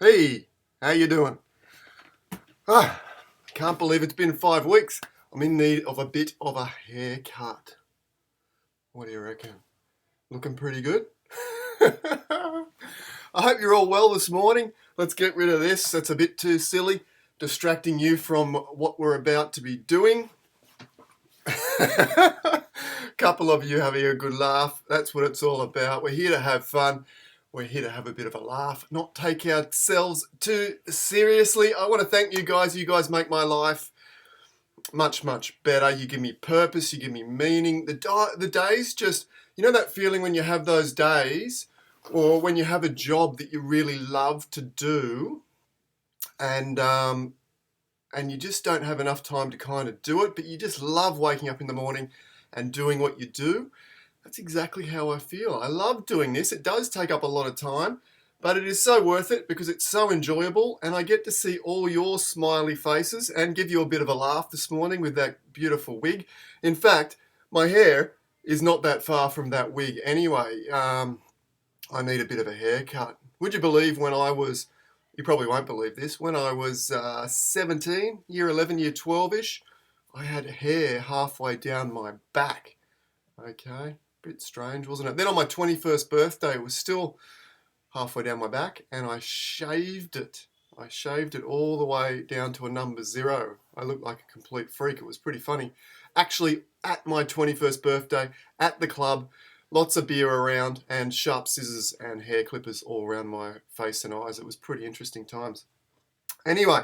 Hey, how you doing? I can't believe it's been 5 weeks. I'm in need of a bit of a haircut. What do you reckon? Looking pretty good? I hope you're all well this morning. Let's get rid of this. That's a bit too silly, distracting you from what we're about to be doing. A couple of you having a good laugh. That's what it's all about. We're here to have fun. We're here to have a bit of a laugh, not take ourselves too seriously. I want to thank you guys. You guys make my life much, much better. You give me purpose. You give me meaning. The days just, you know that feeling when you have those days or when you have a job that you really love to do and you just don't have enough time to kind of do it, but you just love waking up in the morning and doing what you do. That's exactly how I feel. I love doing this. It does take up a lot of time, but it is so worth it because it's so enjoyable and I get to see all your smiley faces and give you a bit of a laugh this morning with that beautiful wig. In fact, my hair is not that far from that wig anyway. I need a bit of a haircut. Would you believe when I was, you probably won't believe this, when I was 17, year 11, year 12-ish, I had hair halfway down my back. Okay. Bit strange, wasn't it? Then on my 21st birthday, it was still halfway down my back, and I shaved it. I shaved it all the way down to a number 0. I looked like a complete freak. It was pretty funny. Actually, at my 21st birthday, at the club, lots of beer around, and sharp scissors and hair clippers all around my face and eyes. It was pretty interesting times. Anyway,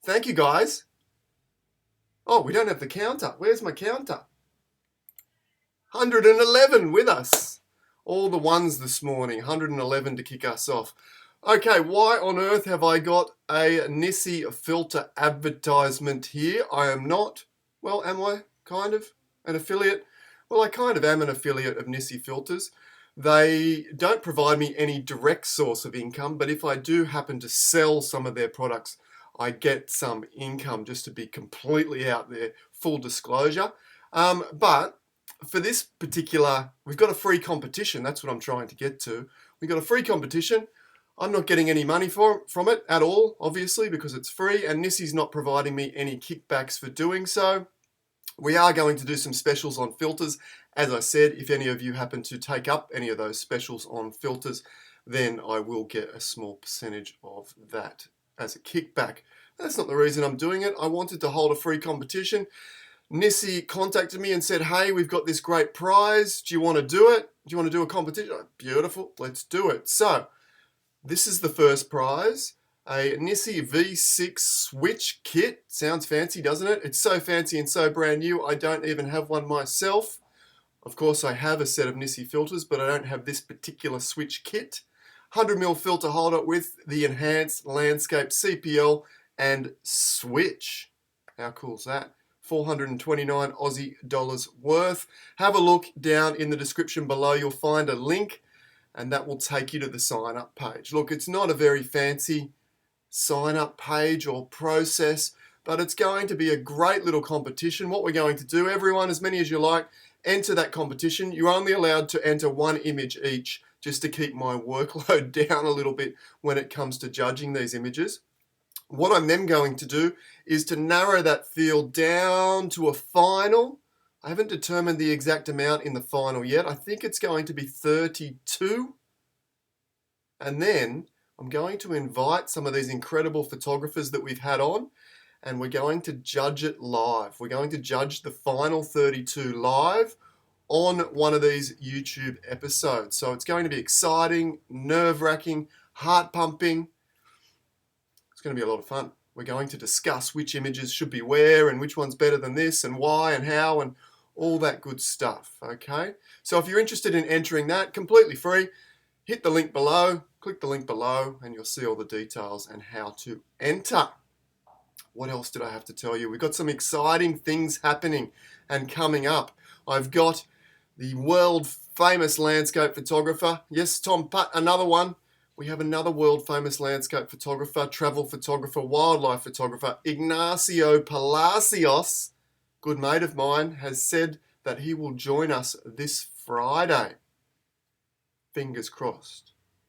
thank you guys. Oh, we don't have the counter. Where's my counter? 111 with us. All the ones this morning. 111 to kick us off. Okay, why on earth have I got a 𝗵𝗵𝗲𝗀𝗃 advertisement here? I am not. Well, am I kind of an affiliate? Well, I kind of am an affiliate of 𝗵𝗵𝗲𝗀. They don't provide me any direct source of income, but if I do happen to sell some of their products, I get some income, just to be completely out there, full disclosure. But for this particular, we've got a free competition. That's what I'm trying to get to. We've got a free competition. I'm not getting any money from it at all, obviously, because it's free, and 𝗵𝗵𝗲𝗀's not providing me any kickbacks for doing so. We are going to do some specials on filters. As I said, if any of you happen to take up any of those specials on filters, then I will get a small percentage of that as a kickback. That's not the reason I'm doing it. I wanted to hold a free competition. 𝗵𝗵𝗲𝗀 contacted me and said, hey, we've got this great prize. Do you want to do it? Do you want to do a competition? Oh, beautiful. Let's do it. So this is the first prize. A 𝗵𝗵𝗲𝗀 V6 switch kit. Sounds fancy, doesn't it? It's so fancy and so brand new, I don't even have one myself. Of course, I have a set of 𝗵𝗵𝗲𝗀 filters, but I don't have this particular switch kit. 100mm filter holder with the enhanced landscape CPL and switch. How cool is that? 429 Aussie dollars worth. Have a look down in the description below. You'll find a link and that will take you to the sign up page. Look, it's not a very fancy sign up page or process, but it's going to be a great little competition. What we're going to do, everyone, as many as you like, enter that competition. You're only allowed to enter one image each, just to keep my workload down a little bit when it comes to judging these images. What I'm then going to do is to narrow that field down to a final. I haven't determined the exact amount in the final yet. I think it's going to be 32. And then I'm going to invite some of these incredible photographers that we've had on, and we're going to judge it live. We're going to judge the final 32 live on one of these YouTube episodes. So it's going to be exciting, nerve-wracking, heart-pumping. It's going to be a lot of fun. We're going to discuss which images should be where and which one's better than this and why and how and all that good stuff, okay? So if you're interested in entering that, completely free, hit the link below, click the link below, and you'll see all the details and how to enter. What else did I have to tell you? We've got some exciting things happening and coming up. I've got the world famous landscape photographer, yes, 𝗃𝗵𝗲𝗀𝗀, another one. We have another world famous landscape photographer, travel photographer, wildlife photographer, Ignacio Palacios, good mate of mine, has said that he will join us this Friday. Fingers crossed.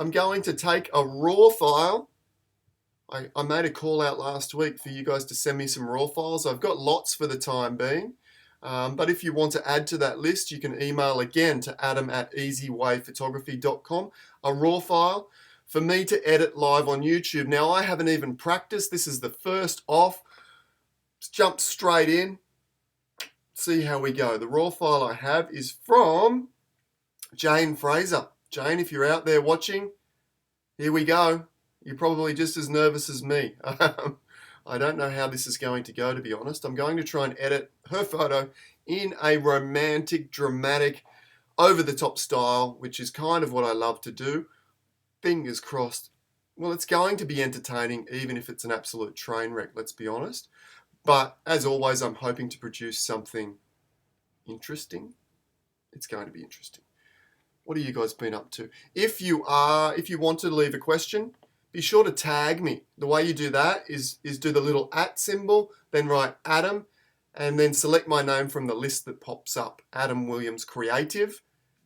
I'm going to take a raw file. I made a call out last week for you guys to send me some raw files. I've got lots for the time being. But if you want to add to that list, you can email again to adam@easywayphotography.com, a raw file for me to edit live on YouTube. Now, I haven't even practiced. This is the first off. Just jump straight in. See how we go. The raw file I have is from Jane Fraser. Jane, if you're out there watching, here we go. You're probably just as nervous as me. I don't know how this is going to go, to be honest. I'm going to try and edit her photo in a romantic, dramatic, over-the-top style, which is kind of what I love to do. Fingers crossed. Well, it's going to be entertaining, even if it's an absolute train wreck, let's be honest. But as always, I'm hoping to produce something interesting. It's going to be interesting. What have you guys been up to? If you want to leave a question, be sure to tag me. The way you do that is do the little @ symbol, then write Adam, and then select my name from the list that pops up, Adam Williams Creative,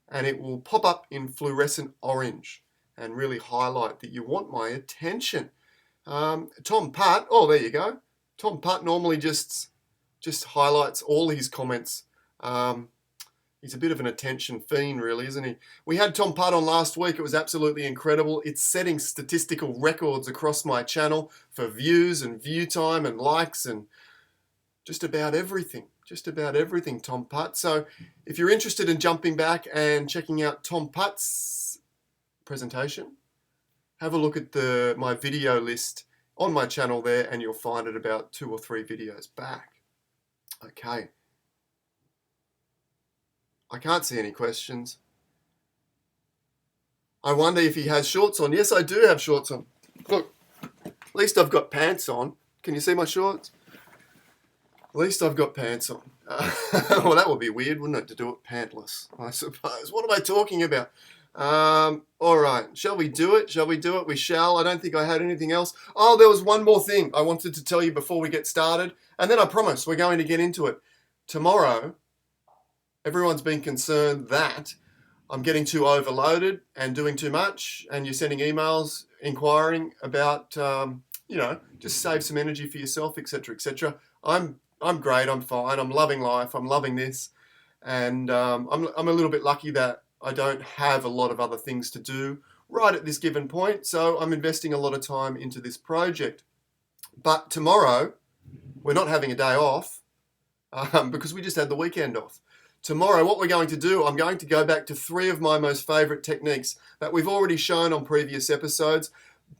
and it will pop up in fluorescent orange and really highlight that you want my attention. Tom Putt, oh, there you go. Tom Putt normally just highlights all his comments. He's a bit of an attention fiend, really, isn't he? We had Tom Putt on last week. It was absolutely incredible. It's setting statistical records across my channel for views and view time and likes and just about everything. Just about everything, Tom Putt. So if you're interested in jumping back and checking out Tom Putt's presentation, have a look at my video list on my channel there, and you'll find it about 2 or 3 videos back. Okay. I can't see any questions. I wonder if he has shorts on. Yes, I do have shorts on. Look, at least I've got pants on. Can you see my shorts? At least I've got pants on. Well, that would be weird, wouldn't it, to do it pantless, I suppose. What am I talking about? All right, shall we do it? Shall we do it? We shall. I don't think I had anything else. Oh, there was one more thing I wanted to tell you before we get started, and then I promise we're going to get into it. Tomorrow, everyone's been concerned that I'm getting too overloaded and doing too much, and you're sending emails inquiring about, just save some energy for yourself, etc., etc. I'm great. I'm fine. I'm loving life. I'm loving this, and I'm a little bit lucky that I don't have a lot of other things to do right at this given point, so I'm investing a lot of time into this project. But tomorrow, we're not having a day off because we just had the weekend off. Tomorrow, what we're going to do, I'm going to go back to 3 of my most favorite techniques that we've already shown on previous episodes,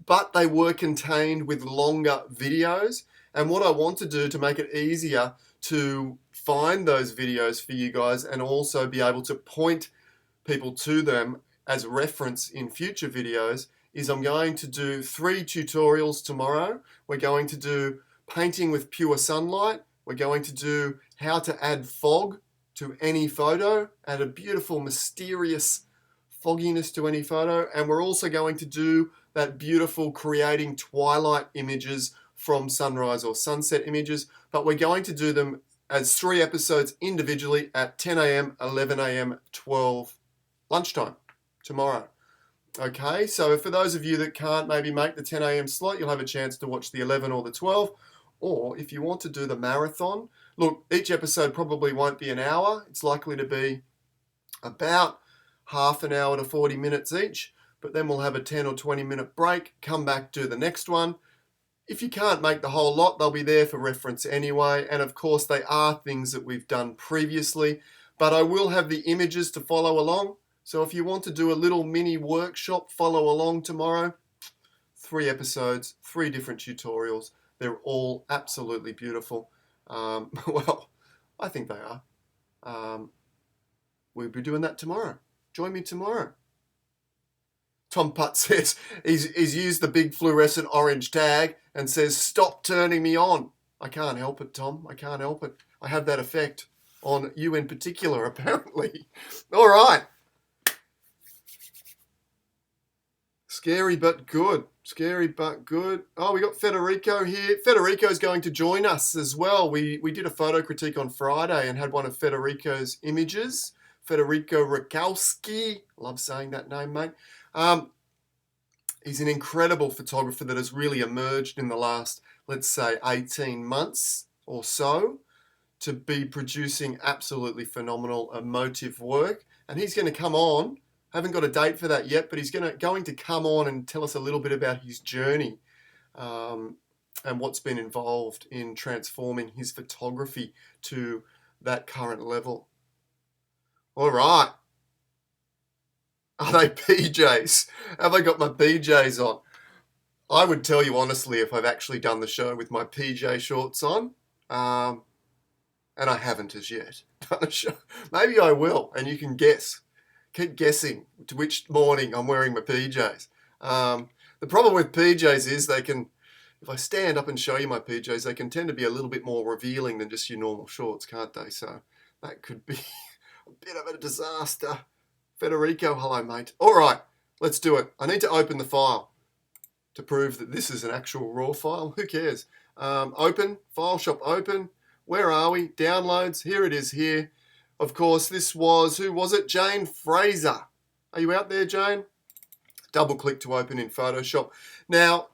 but they were contained with longer videos. And what I want to do to make it easier to find those videos for you guys and also be able to point people to them as reference in future videos is I'm going to do 3 tutorials tomorrow. We're going to do painting with pure sunlight. We're going to do how to add fog to any photo, add a beautiful, mysterious fogginess to any photo. And we're also going to do that beautiful creating twilight images from sunrise or sunset images, but we're going to do them as 3 episodes individually at 10 a.m., 11 a.m., 12 lunchtime tomorrow. Okay, so for those of you that can't maybe make the 10 a.m. slot, you'll have a chance to watch the 11 or the 12. Or if you want to do the marathon, look, each episode probably won't be an hour. It's likely to be about half an hour to 40 minutes each, but then we'll have a 10 or 20 minute break, come back, do the next one. If you can't make the whole lot, they'll be there for reference anyway. And of course, they are things that we've done previously, but I will have the images to follow along. So if you want to do a little mini workshop, follow along tomorrow. 3 episodes, 3 different tutorials. They're all absolutely beautiful. Well, I think they are. We'll be doing that tomorrow. Join me tomorrow. Tom Putt says he's used the big fluorescent orange tag and says, "Stop turning me on." I can't help it, Tom. I can't help it. I have that effect on you in particular, apparently. All right. Scary but good. Scary but good. Oh, we got Federico here. Federico's going to join us as well. We did a photo critique on Friday and had one of Federico's images. Federico Rakowski. Love saying that name, mate. He's an incredible photographer that has really emerged in the last, let's say, 18 months or so to be producing absolutely phenomenal emotive work. And he's going to come on. Haven't got a date for that yet, but he's going to come on and tell us a little bit about his journey and what's been involved in transforming his photography to that current level. All right. Are they PJs? Have I got my PJs on? I would tell you honestly if I've actually done the show with my PJ shorts on, and I haven't as yet done a show. Maybe I will, and you can guess. Keep guessing to which morning I'm wearing my PJs. The problem with PJs is they can, if I stand up and show you my PJs, they can tend to be a little bit more revealing than just your normal shorts, can't they? So that could be a bit of a disaster. Federico, hello, mate. All right, let's do it. I need to open the file to prove that this is an actual raw file. Who cares? Open, file shop open. Where are we? Downloads. Here it is here. Of course, this was, who was it? Jane Fraser. Are you out there, Jane? Double click to open in Photoshop. Now,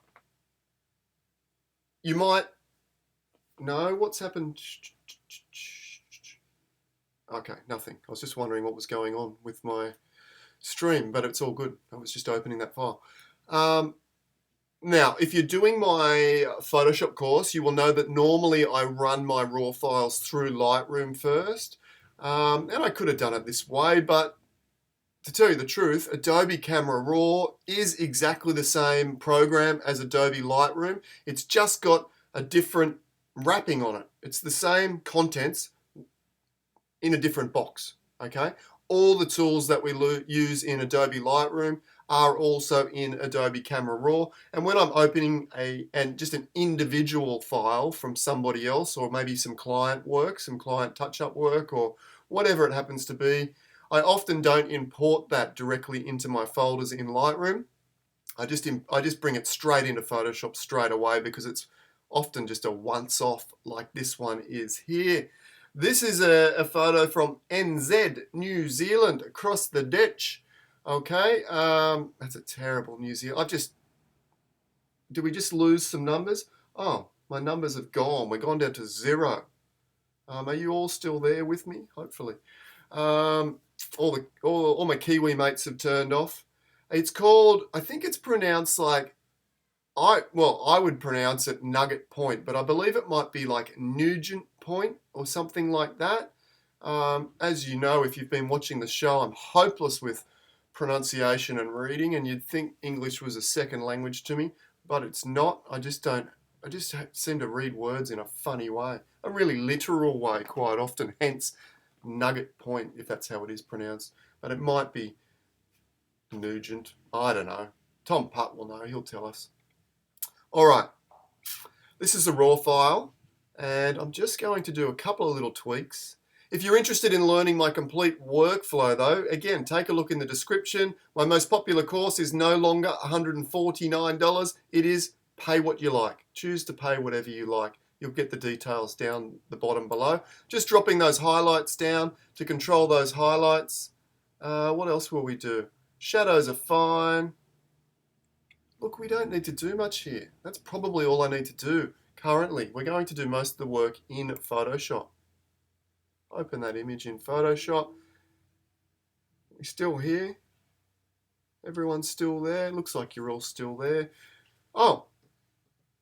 you might know what's happened. Okay, nothing. I was just wondering what was going on with my stream, but it's all good. I was just opening that file. Now, if you're doing my Photoshop course, you will know that normally I run my raw files through Lightroom first. And I could have done it this way, but to tell you the truth, Adobe Camera Raw is exactly the same program as Adobe Lightroom. It's just got a different wrapping on it. It's the same contents in a different box, okay? All the tools that we use in Adobe Lightroom are also in Adobe Camera Raw. And when I'm opening just an individual file from somebody else, or maybe some client work, some client touch-up work, or whatever it happens to be, I often don't import that directly into my folders in Lightroom. I just bring it straight into Photoshop straight away because it's often just a once-off like this one is here. This is a photo from NZ, New Zealand, across the ditch. Okay, that's a terrible New Zealand. Did we just lose some numbers? Oh, my numbers have gone. We're gone down to 0. Are you all still there with me? Hopefully. All my Kiwi mates have turned off. It's called, I think it's pronounced like, I would pronounce it Nugget Point, but I believe it might be like Nugent Point or something like that. As you know, if you've been watching the show, I'm hopeless with pronunciation and reading, and you'd think English was a second language to me, but it's not. I just seem to read words in a funny way, a really literal way quite often, hence Nugget Point, if that's how it is pronounced. But it might be Nugent. I don't know. Tom Putt will know. He'll tell us. All right. This is a raw file, and I'm just going to do a couple of little tweaks. If you're interested in learning my complete workflow, though, again, take a look in the description. My most popular course is no longer $149. It is pay what you like. Choose to pay whatever you like. You'll get the details down the bottom below. Just dropping those highlights down to control those highlights. What else will we do? Shadows are fine. Look, we don't need to do much here. That's probably all I need to do currently. We're going to do most of the work in Photoshop. Open that image in Photoshop. We're still here. Everyone's still there. Looks like you're all still there. Oh,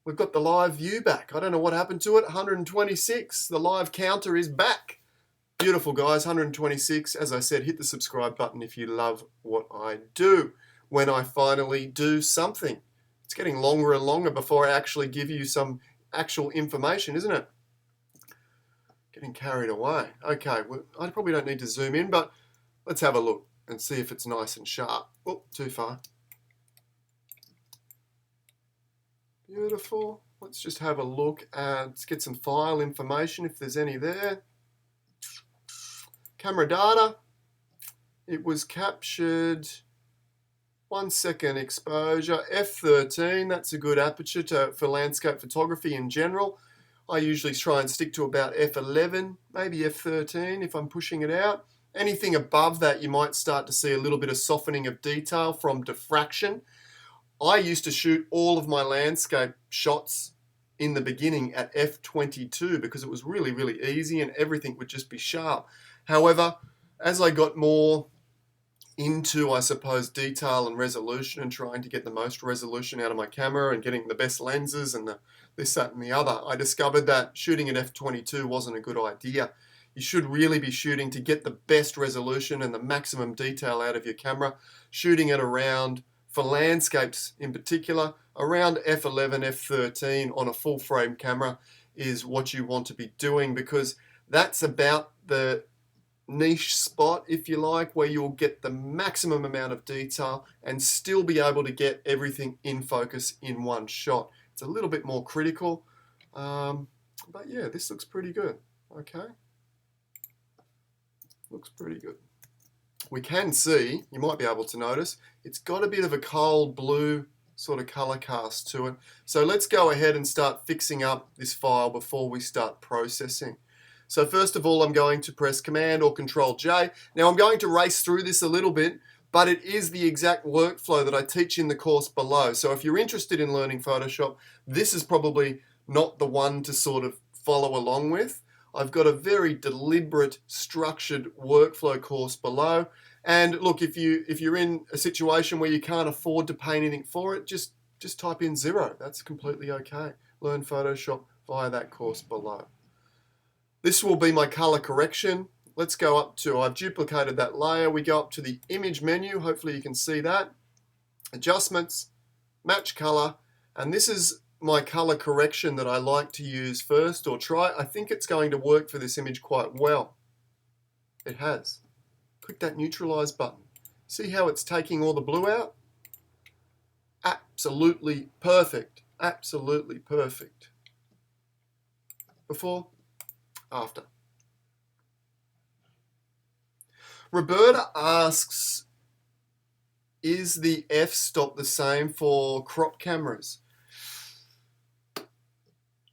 we've got the live view back. I don't know what happened to it. 126. The live counter is back. Beautiful, guys. 126. As I said, hit the subscribe button if you love what I do. When I finally do something. It's getting longer and longer before I actually give you some actual information, isn't it? Getting carried away. Okay, well, I probably don't need to zoom in, but let's have a look and see if it's nice and sharp. Oh, too far. Beautiful. Let's just have a look and let's get some file information if there's any there. Camera data. It was captured 1 second exposure, f13, that's a good aperture for landscape photography in general. I usually try and stick to about f11, maybe f13 if I'm pushing it out. Anything above that, you might start to see a little bit of softening of detail from diffraction. I used to shoot all of my landscape shots in the beginning at f22 because it was really, really easy and everything would just be sharp. However, as I got more into, I suppose, detail and resolution and trying to get the most resolution out of my camera and getting the best lenses and this, that, and the other, I discovered that shooting at f22 wasn't a good idea. You should really be shooting to get the best resolution and the maximum detail out of your camera. Shooting it around, for landscapes in particular, around f11, f13 on a full frame camera is what you want to be doing, because that's about the niche spot, if you like, where you'll get the maximum amount of detail and still be able to get everything in focus in one shot. It's a little bit more critical, but yeah, this looks pretty good. Okay, looks pretty good. We can see, you might be able to notice, it's got a bit of a cold blue sort of color cast to it. So let's go ahead and start fixing up this file before we start processing. So first of all, I'm going to press Command or Control J. Now I'm going to race through this a little bit, but it is the exact workflow that I teach in the course below. So if you're interested in learning Photoshop, this is probably not the one to sort of follow along with. I've got a very deliberate, structured workflow course below. And look, if you're in a situation where you can't afford to pay anything for it, just type in 0. That's completely okay. Learn Photoshop via that course below. This will be my color correction. Let's go up to, I've duplicated that layer. We go up to the image menu. Hopefully you can see that. Adjustments, match color, and this is my color correction that I like to use first, or try. I think it's going to work for this image quite well. It has. Click that neutralize button. See how it's taking all the blue out? Absolutely perfect. Absolutely perfect. Before, after. Roberta asks, is the f-stop the same for crop cameras?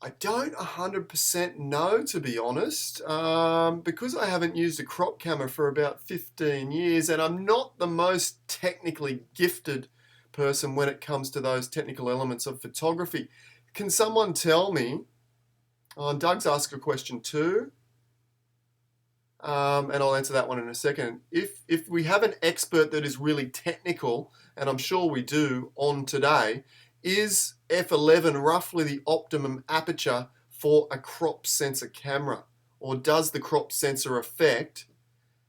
I don't 100% know, to be honest, because I haven't used a crop camera for about 15 years, and I'm not the most technically gifted person when it comes to those technical elements of photography. Can someone tell me? Doug's asked a question too, and I'll answer that one in a second. If we have an expert that is really technical, and I'm sure we do on today, is f11 roughly the optimum aperture for a crop sensor camera? Or does the crop sensor affect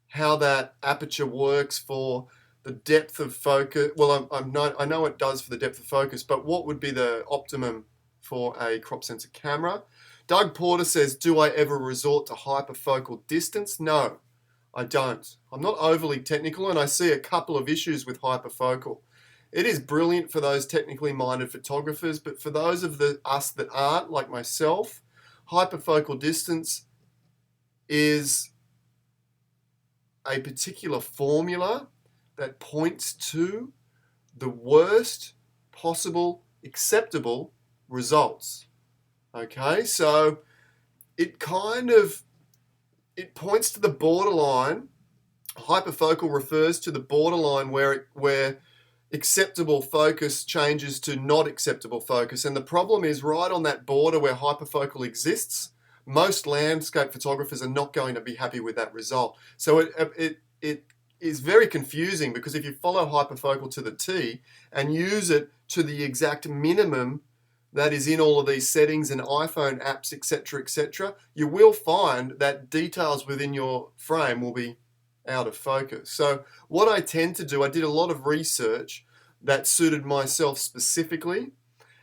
how that aperture works for the depth of focus? Well, I know it does for the depth of focus, but what would be the optimum for a crop sensor camera? Doug Porter says, do I ever resort to hyperfocal distance? No, I don't. I'm not overly technical, and I see a couple of issues with hyperfocal. It is brilliant for those technically minded photographers, but for those of us that aren't, like myself, hyperfocal distance is a particular formula that points to the worst possible acceptable results. Okay, so it points to the borderline. Hyperfocal refers to the borderline where acceptable focus changes to not acceptable focus, and the problem is right on that border where hyperfocal exists. Most landscape photographers are not going to be happy with that result. So it is very confusing, because if you follow hyperfocal to the T and use it to the exact minimum that is in all of these settings and iPhone apps, etc., you will find that details within your frame will be out of focus. So what I tend to do, I did a lot of research that suited myself specifically,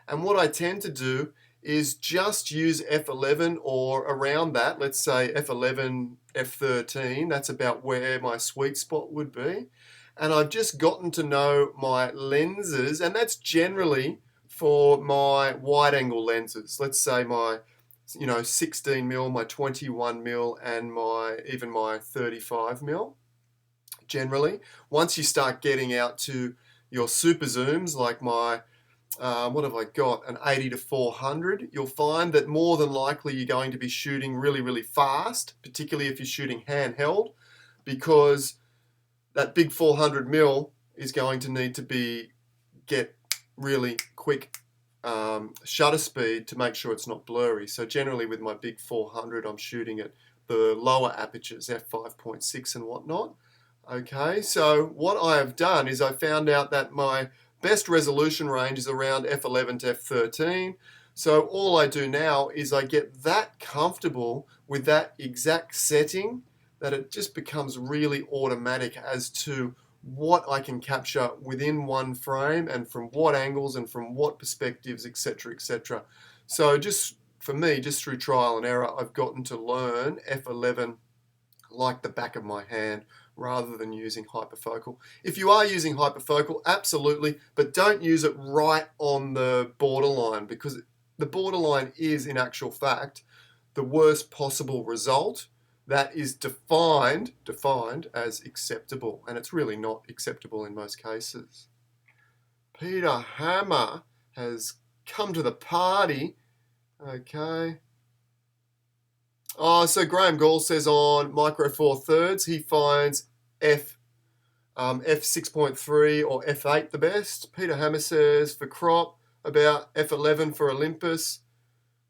and what I tend to do is just use f11 or around that. Let's say f11, f13, that's about where my sweet spot would be. And I've just gotten to know my lenses, and that's generally for my wide angle lenses. Let's say my 16mm, my 21mm, and even my 35mm. Generally, once you start getting out to your super zooms, like my what have I got, an 80-400, you'll find that more than likely you're going to be shooting really, really fast, particularly if you're shooting handheld, because that big 400mm is going to need to get really quick shutter speed to make sure it's not blurry. So generally with my big 400, I'm shooting at the lower apertures, f5.6 and whatnot. Okay, so what I have done is I found out that my best resolution range is around f11 to f13. So all I do now is I get that comfortable with that exact setting that it just becomes really automatic as to what I can capture within one frame and from what angles and from what perspectives, etc., etc. So just for me, just through trial and error, I've gotten to learn f11 like the back of my hand rather than using hyperfocal. If you are using hyperfocal, absolutely, but don't use it right on the borderline, because the borderline is, in actual fact, the worst possible result that is defined as acceptable, and it's really not acceptable in most cases. 𝗵𝗲𝗰𝗲𝗁 has come to the party. Okay. Oh, so Graham Gall says on Micro Four Thirds he finds f6.3 or f8 the best. 𝗵𝗲𝗰𝗲 says for crop about f11 for Olympus.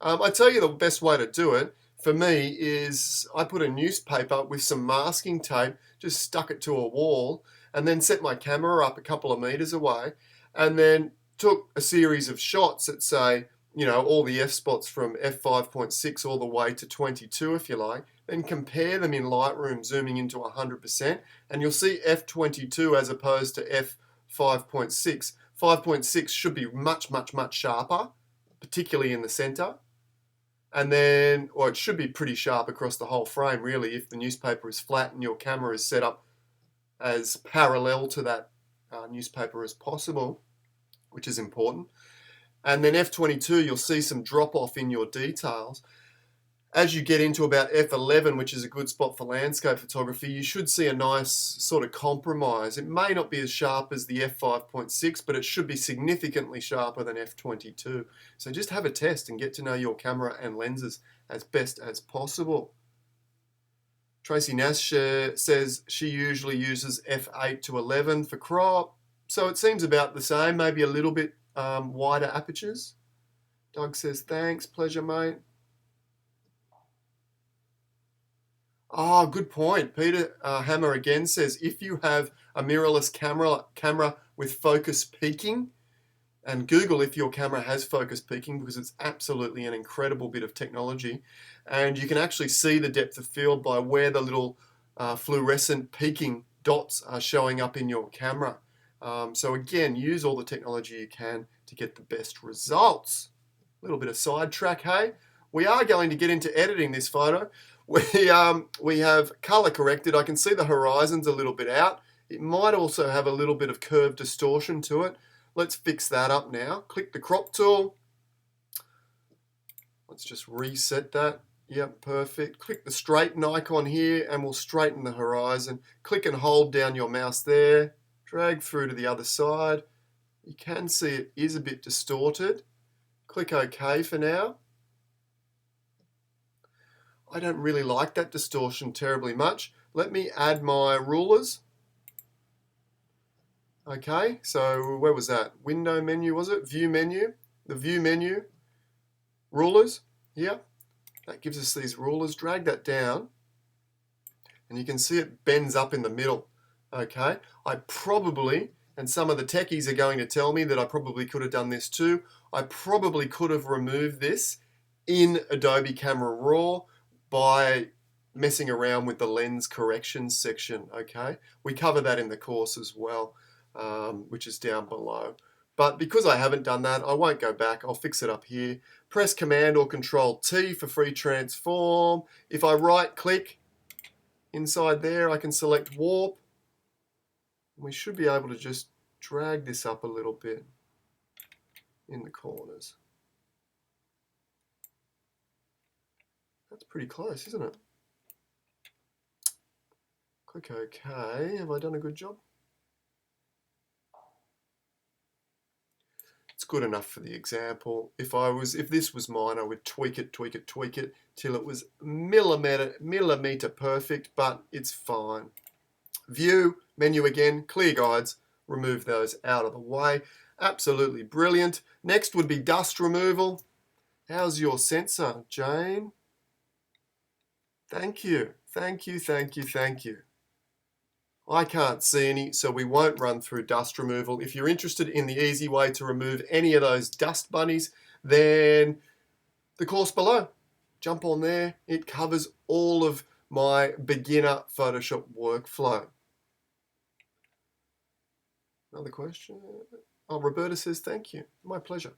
I tell you the best way to do it for me is I put a newspaper with some masking tape, just stuck it to a wall, and then set my camera up a couple of meters away, and then took a series of shots at, say, you know, all the f-spots from f5.6 all the way to 22 if you like, then compare them in Lightroom zooming into 100%, and you'll see f22 as opposed to f5.6. 5.6 should be much sharper, particularly in the center. And then, or it should be pretty sharp across the whole frame really if the newspaper is flat and your camera is set up as parallel to that newspaper as possible, which is important. And then f22, you'll see some drop off in your details. As you get into about f11, which is a good spot for landscape photography, you should see a nice sort of compromise. It may not be as sharp as the f5.6, but it should be significantly sharper than f22. So just have a test and get to know your camera and lenses as best as possible. Tracy Nash says she usually uses f8 to 11 for crop. So it seems about the same, maybe a little bit wider apertures. Doug says, thanks, pleasure, mate. Oh, good point. 𝗵𝗲𝗰𝗲 again says, if you have a mirrorless camera with focus peaking, and Google if your camera has focus peaking, because it's absolutely an incredible bit of technology, and you can actually see the depth of field by where the little fluorescent peaking dots are showing up in your camera. So again, use all the technology you can to get the best results. A little bit of sidetrack, hey? We are going to get into editing this photo. We have color corrected. I can see the horizon's a little bit out. It might also have a little bit of curve distortion to it. Let's fix that up now. Click the crop tool. Let's just reset that. Yep, perfect. Click the straighten icon here and we'll straighten the horizon. Click and hold down your mouse there. Drag through to the other side. You can see it is a bit distorted. Click OK for now. I don't really like that distortion terribly much. Let me add my rulers. Okay, so where was that? Window menu, was it? View menu. The view menu. Rulers. Yeah, that gives us these rulers. Drag that down. And you can see it bends up in the middle. Okay, I probably, and some of the techies are going to tell me that I probably could have done this too. I probably could have removed this in Adobe Camera Raw by messing around with the lens correction section, okay? We cover that in the course as well, which is down below. But because I haven't done that, I won't go back. I'll fix it up here. Press Command or Control T for free transform. If I right click inside there, I can select warp. We should be able to just drag this up a little bit in the corners. That's pretty close, isn't it? Click OK. Have I done a good job? It's good enough for the example. If this was mine, I would tweak it till it was millimeter perfect, but it's fine. View, menu again, clear guides, remove those out of the way. Absolutely brilliant. Next would be dust removal. How's your sensor, Jane? Thank you. I can't see any, so we won't run through dust removal. If you're interested in the easy way to remove any of those dust bunnies, then the course below. Jump on there. It covers all of my beginner Photoshop workflow. Another question? Oh, Roberta says thank you. My pleasure.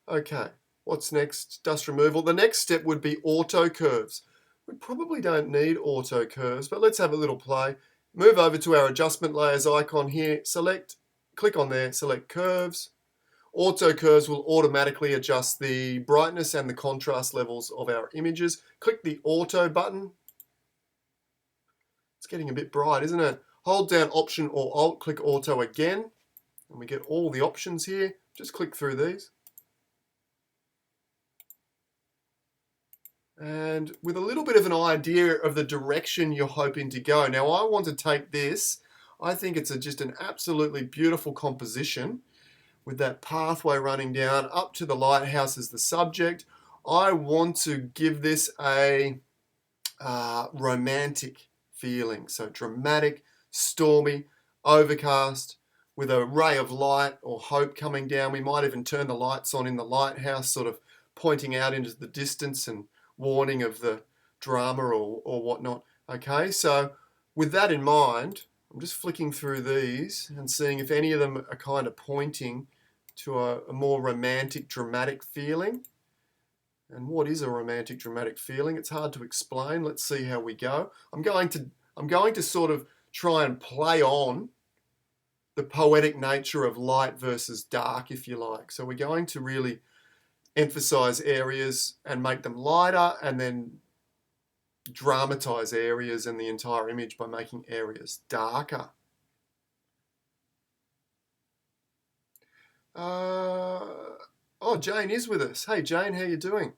Okay, what's next? Dust removal. The next step would be auto curves. We probably don't need auto curves, but let's have a little play. Move over to our adjustment layers icon here. Select, click on there, select curves. Auto curves will automatically adjust the brightness and the contrast levels of our images. Click the auto button. It's getting a bit bright, isn't it? Hold down Option or Alt, click auto again, and we get all the options here. Just click through these. And with a little bit of an idea of the direction you're hoping to go. Now I want to take this, I think it's just an absolutely beautiful composition with that pathway running down up to the lighthouse as the subject. I want to give this a romantic feeling. So dramatic, stormy, overcast, with a ray of light or hope coming down. We might even turn the lights on in the lighthouse, sort of pointing out into the distance and warning of the drama or whatnot. Okay, so with that in mind, I'm just flicking through these and seeing if any of them are kind of pointing to a more romantic, dramatic feeling. And what is a romantic, dramatic feeling? It's hard to explain. Let's see how we go. I'm going to sort of try and play on the poetic nature of light versus dark, if you like. So we're going to really emphasize areas and make them lighter, and then dramatize areas and the entire image by making areas darker. Oh, Jane is with us. Hey Jane, how you doing?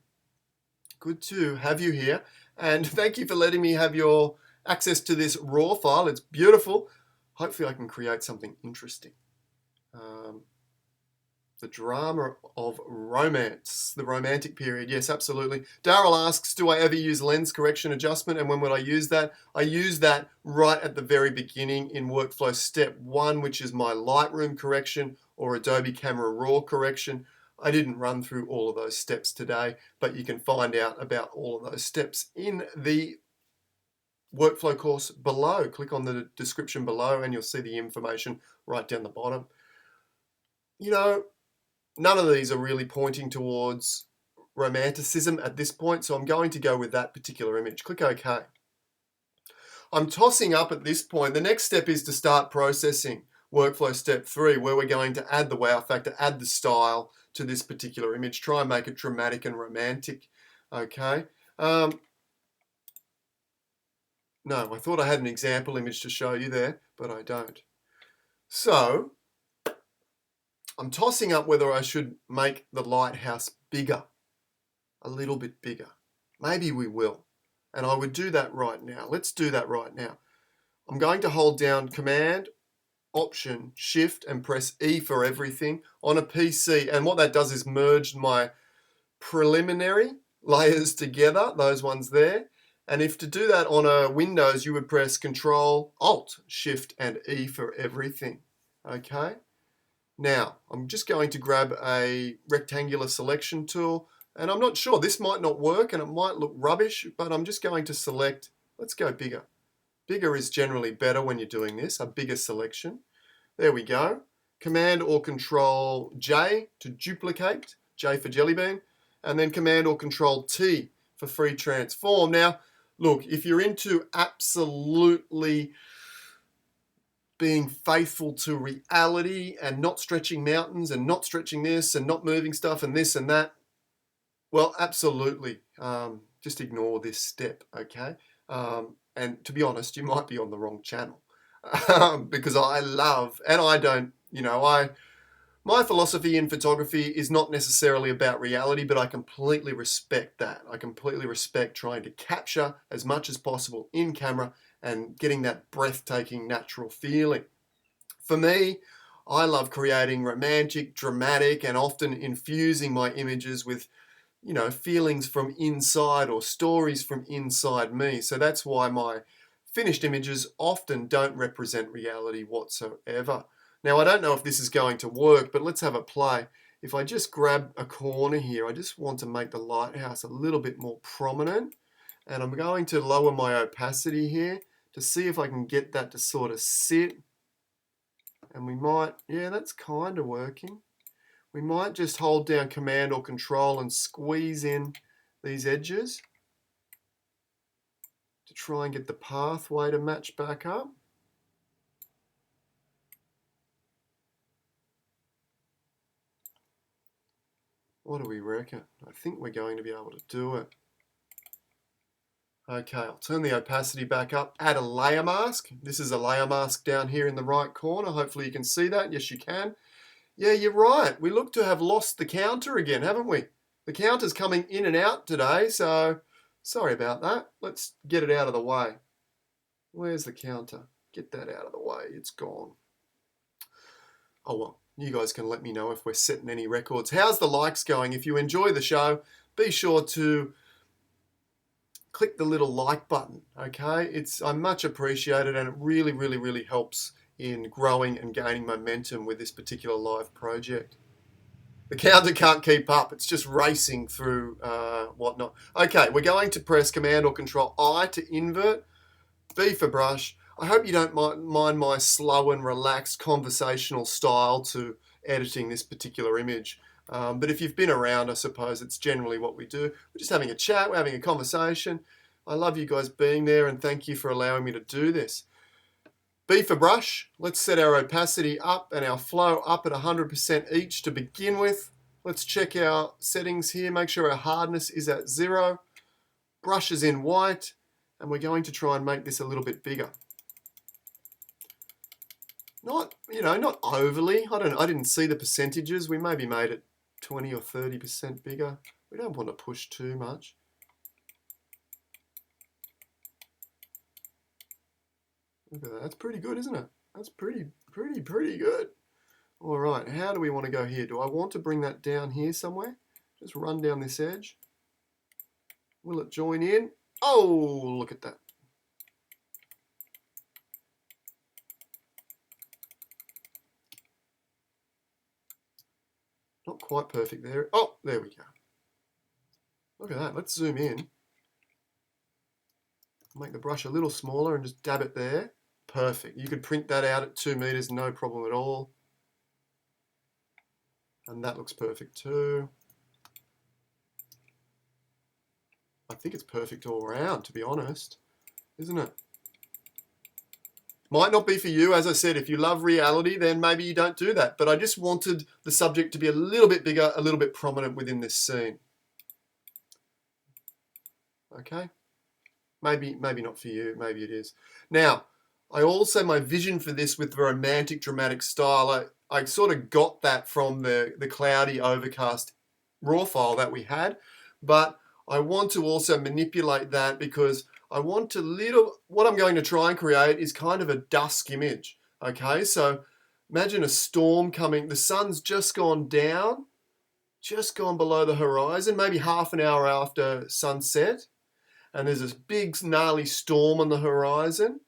Good to have you here, and thank you for letting me have your access to this raw file. It's beautiful. Hopefully I can create something interesting. The drama of romance, the romantic period. Yes, absolutely. Daryl asks, do I ever use lens correction adjustment, and when would I use that? I use that right at the very beginning in workflow step 1, which is my Lightroom correction or Adobe Camera Raw correction. I didn't run through all of those steps today, but you can find out about all of those steps in the workflow course below. Click on the description below and you'll see the information right down the bottom. You know, none of these are really pointing towards romanticism at this point, so I'm going to go with that particular image. Click OK. I'm tossing up at this point. The next step is to start processing. Workflow step 3, where we're going to add the wow factor, add the style to this particular image, try and make it dramatic and romantic. Okay. No, I thought I had an example image to show you there, but I don't. So I'm tossing up whether I should make the lighthouse bigger, a little bit bigger. Maybe we will. And I would do that right now. Let's do that right now. I'm going to hold down Command, Option, Shift, and press E for everything on a PC. And what that does is merge my preliminary layers together, those ones there. And if to do that on a Windows, you would press Control, Alt, Shift, and E for everything. Okay. Now, I'm just going to grab a rectangular selection tool, and I'm not sure, this might not work and it might look rubbish, but I'm just going to select, let's go bigger. Bigger is generally better when you're doing this, a bigger selection. There we go. Command or Control J to duplicate, J for jelly bean, and then Command or Control T for free transform. Now, look, if you're into absolutely being faithful to reality and not stretching mountains and not stretching this and not moving stuff and this and that, well, absolutely, just ignore this step, okay? And to be honest, you might be on the wrong channel because I love, and I don't, you know, my philosophy in photography is not necessarily about reality, but I completely respect that. I completely respect trying to capture as much as possible in camera and getting that breathtaking natural feeling. For me, I love creating romantic, dramatic, and often infusing my images with, you know, feelings from inside or stories from inside me. So that's why my finished images often don't represent reality whatsoever. Now, I don't know if this is going to work, but let's have a play. If I just grab a corner here, I just want to make the lighthouse a little bit more prominent. And I'm going to lower my opacity here to see if I can get that to sort of sit. And we might, yeah, that's kind of working. We might just hold down Command or Control and squeeze in these edges to try and get the pathway to match back up. What do we reckon? I think we're going to be able to do it. Okay, I'll turn the opacity back up, add a layer mask. This is a layer mask down here in the right corner. Hopefully you can see that. Yes, you can. Yeah, you're right. We look to have lost the counter again, haven't we? The counter's coming in and out today, so sorry about that. Let's get it out of the way. Where's the counter? Get that out of the way. It's gone. Oh, well, you guys can let me know if we're setting any records. How's the likes going? If you enjoy the show, be sure to click the little like button, okay? I'm much appreciated, and it really, really, really helps in growing and gaining momentum with this particular live project. The counter can't keep up. It's just racing through whatnot. Okay, we're going to press Command or Control I to invert, B for brush. I hope you don't mind my slow and relaxed conversational style to editing this particular image. But if you've been around, I suppose it's generally what we do. We're just having a chat, we're having a conversation. I love you guys being there, and thank you for allowing me to do this. B for brush, let's set our opacity up and our flow up at 100% each to begin with. Let's check our settings here, make sure our hardness is at 0. Brush is in white, and we're going to try and make this a little bit bigger. Not overly. I didn't see the percentages. We maybe made it 20 or 30% bigger. We don't want to push too much. Look at that. That's pretty good, isn't it? That's pretty good. All right, how do we want to go here? Do I want to bring that down here somewhere? Just run down this edge. Will it join in? Oh, look at that. Not quite perfect there. Oh, there we go. Look at that. Let's zoom in. Make the brush a little smaller and just dab it there. Perfect. You could print that out at 2 meters, no problem at all. And that looks perfect too. I think it's perfect all around, to be honest, isn't it? Might not be for you. As I said, if you love reality, then maybe you don't do that. But I just wanted the subject to be a little bit bigger, a little bit prominent within this scene. Okay? Maybe not for you. Maybe it is. Now, my vision for this with the romantic, dramatic style, I sort of got that from the cloudy, overcast raw file that we had. But I want to also manipulate that because I want what I'm going to try and create is kind of a dusk image. Okay, so imagine a storm coming. The sun's just gone down, just gone below the horizon, maybe half an hour after sunset. And there's this big, gnarly storm on the horizon.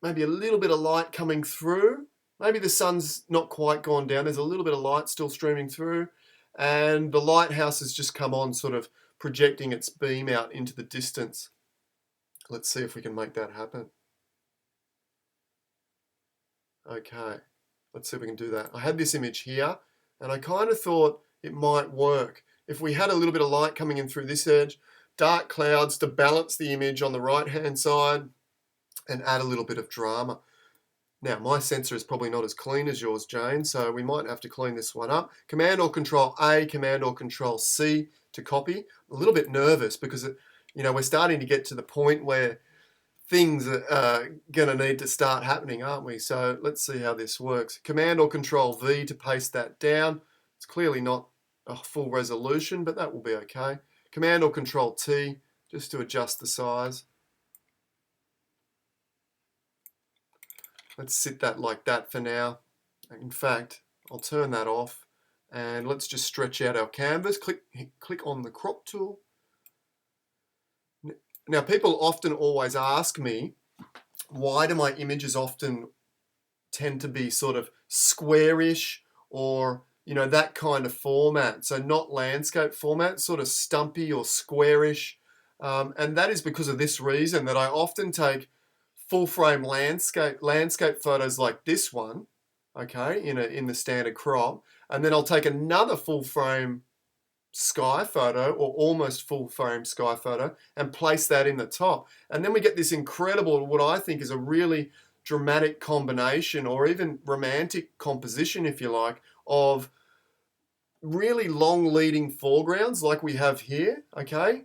Maybe a little bit of light coming through. Maybe the sun's not quite gone down. There's a little bit of light still streaming through. And the lighthouse has just come on, sort of projecting its beam out into the distance. Let's see if we can make that happen. Okay, let's see if we can do that. I had this image here, and I kind of thought it might work. If we had a little bit of light coming in through this edge, dark clouds to balance the image on the right-hand side, and add a little bit of drama. Now, my sensor is probably not as clean as yours, Jane, so we might have to clean this one up. Command or Control A, Command or Control C to copy. A little bit nervous because we're starting to get to the point where things are going to need to start happening, aren't we? So let's see how this works. Command or Control V to paste that down. It's clearly not a full resolution, but that will be okay. Command or Control T just to adjust the size. Let's sit that like that for now. In fact, I'll turn that off and let's just stretch out our canvas. Click on the crop tool. Now, people often always ask me, why do my images often tend to be sort of squarish or, that kind of format? So not landscape format, sort of stumpy or squarish. And that is because of this reason, that I often take full frame landscape photos like this one, okay, in the standard crop, and then I'll take another full frame sky photo or almost full frame sky photo and place that in the top. And then we get this incredible, what I think is a really dramatic combination or even romantic composition, if you like, of really long leading foregrounds like we have here, okay,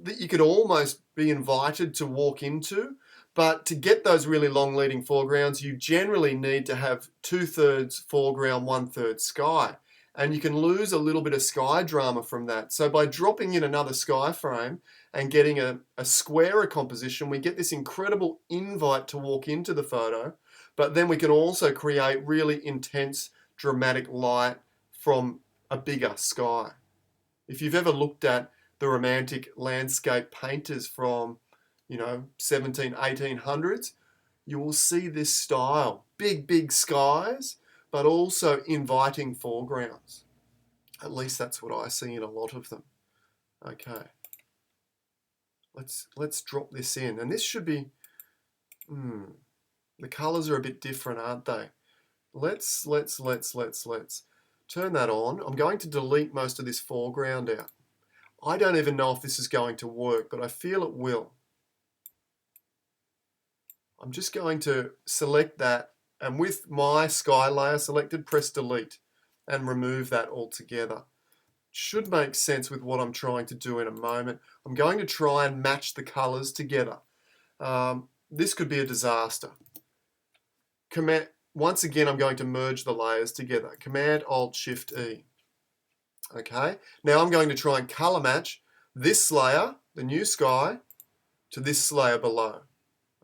that you could almost be invited to walk into. But to get those really long leading foregrounds, you generally need to have 2/3 foreground, 1/3 sky. And you can lose a little bit of sky drama from that. So by dropping in another sky frame and getting a squarer composition, we get this incredible invite to walk into the photo, but then we can also create really intense, dramatic light from a bigger sky. If you've ever looked at the romantic landscape painters from, 1800s, you will see this style. Big skies, but also inviting foregrounds. At least that's what I see in a lot of them. Okay. Let's drop this in. And this should be, the colors are a bit different, aren't they? Let's turn that on. I'm going to delete most of this foreground out. I don't even know if this is going to work, but I feel it will. I'm just going to select that, and with my sky layer selected, press delete and remove that altogether. Should make sense with what I'm trying to do in a moment. I'm going to try and match the colors together. This could be a disaster. Once again, I'm going to merge the layers together. Command-Alt-Shift-E. Okay, now I'm going to try and color match this layer, the new sky, to this layer below.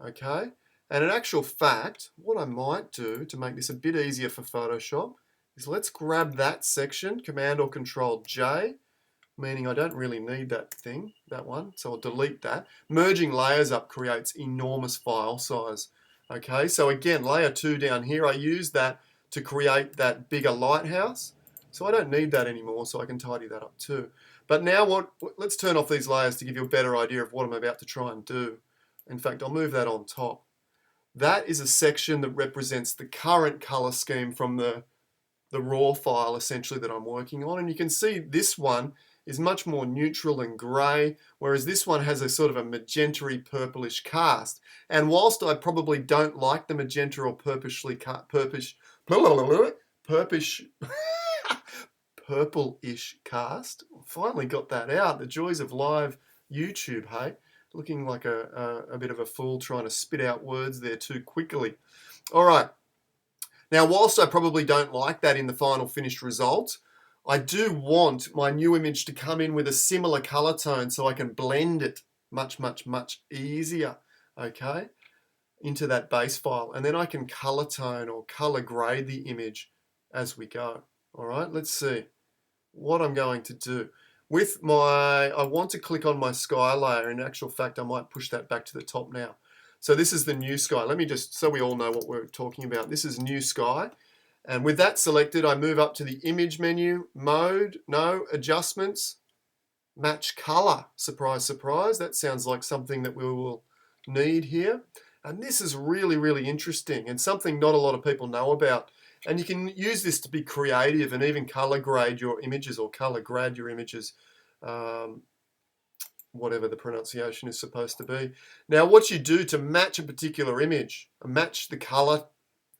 Okay, and in actual fact, what I might do to make this a bit easier for Photoshop is let's grab that section, Command or Control J, meaning I don't really need that one, so I'll delete that. Merging layers up creates enormous file size. Okay, so again, layer 2 down here, I use that to create that bigger lighthouse. So I don't need that anymore, so I can tidy that up too. But now let's turn off these layers to give you a better idea of what I'm about to try and do. In fact, I'll move that on top. That is a section that represents the current color scheme from the raw file, essentially, that I'm working on. And you can see this one is much more neutral and grey, whereas this one has a sort of a magenta-y purplish cast. And whilst I probably don't like the magenta or purplish purple-ish cast, finally got that out. The joys of live YouTube, hey? Looking like a bit of a fool trying to spit out words there too quickly. All right. Now, whilst I probably don't like that in the final finished result, I do want my new image to come in with a similar color tone so I can blend it much easier, okay, into that base file. And then I can color tone or color grade the image as we go. All right, let's see what I'm going to do. I want to click on my sky layer. In actual fact, I might push that back to the top now. So this is the new sky. Let me just, so we all know what we're talking about. This is new sky. And with that selected, I move up to the image menu, mode, no, adjustments, match color. Surprise, surprise. That sounds like something that we will need here. And this is really interesting and something not a lot of people know about. And you can use this to be creative and even color grade your images or color grade your images, whatever the pronunciation is supposed to be. Now, what you do to match a particular image, match the color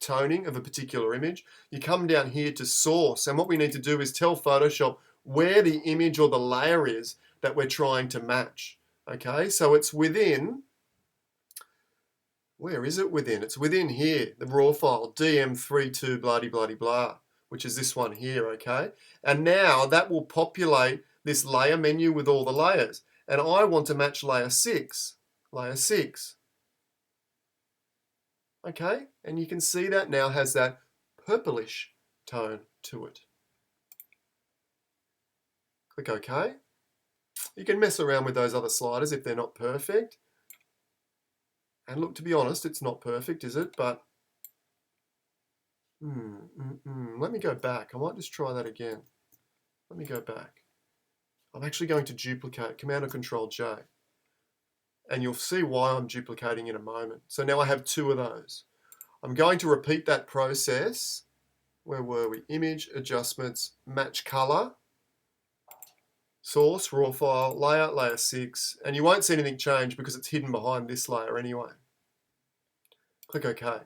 toning of a particular image, you come down here to source, and what we need to do is tell Photoshop where the image or the layer is that we're trying to match. Okay, so it's within, where is it within? It's within here, the raw file, dm32 which is this one here, okay? And now that will populate this layer menu with all the layers. And I want to match layer 6. Okay, and you can see that now has that purplish tone to it. Click OK. You can mess around with those other sliders if they're not perfect. And look, to be honest, it's not perfect, is it? But let me go back. I might just try that again. Let me go back. I'm actually going to duplicate, Command or Control J. And you'll see why I'm duplicating in a moment. So now I have 2 of those. I'm going to repeat that process. Where were we? Image, adjustments, match color, source, raw file, layer, layer 6. And you won't see anything change because it's hidden behind this layer anyway. Click OK.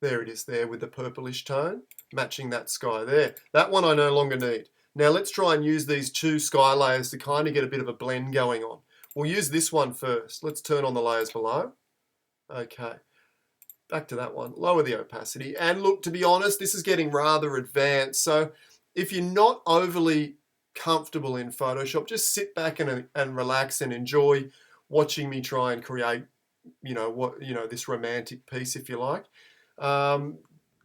There it is there with the purplish tone, matching that sky there. That one I no longer need. Now let's try and use these 2 sky layers to kind of get a bit of a blend going on. We'll use this one first. Let's turn on the layers below. Okay, back to that one. Lower the opacity. And look, to be honest, this is getting rather advanced. So if you're not overly comfortable in Photoshop, just sit back and relax and enjoy watching me try and create, this romantic piece, if you like.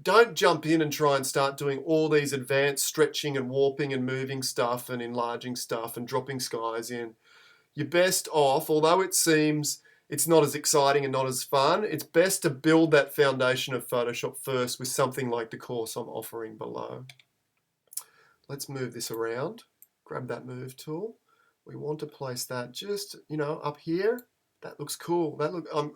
Don't jump in and try and start doing all these advanced stretching and warping and moving stuff and enlarging stuff and dropping skies in. You're best off, although it seems it's not as exciting and not as fun, it's best to build that foundation of Photoshop first with something like the course I'm offering below. Let's move this around. Grab that move tool. We want to place that just, up here. That looks cool.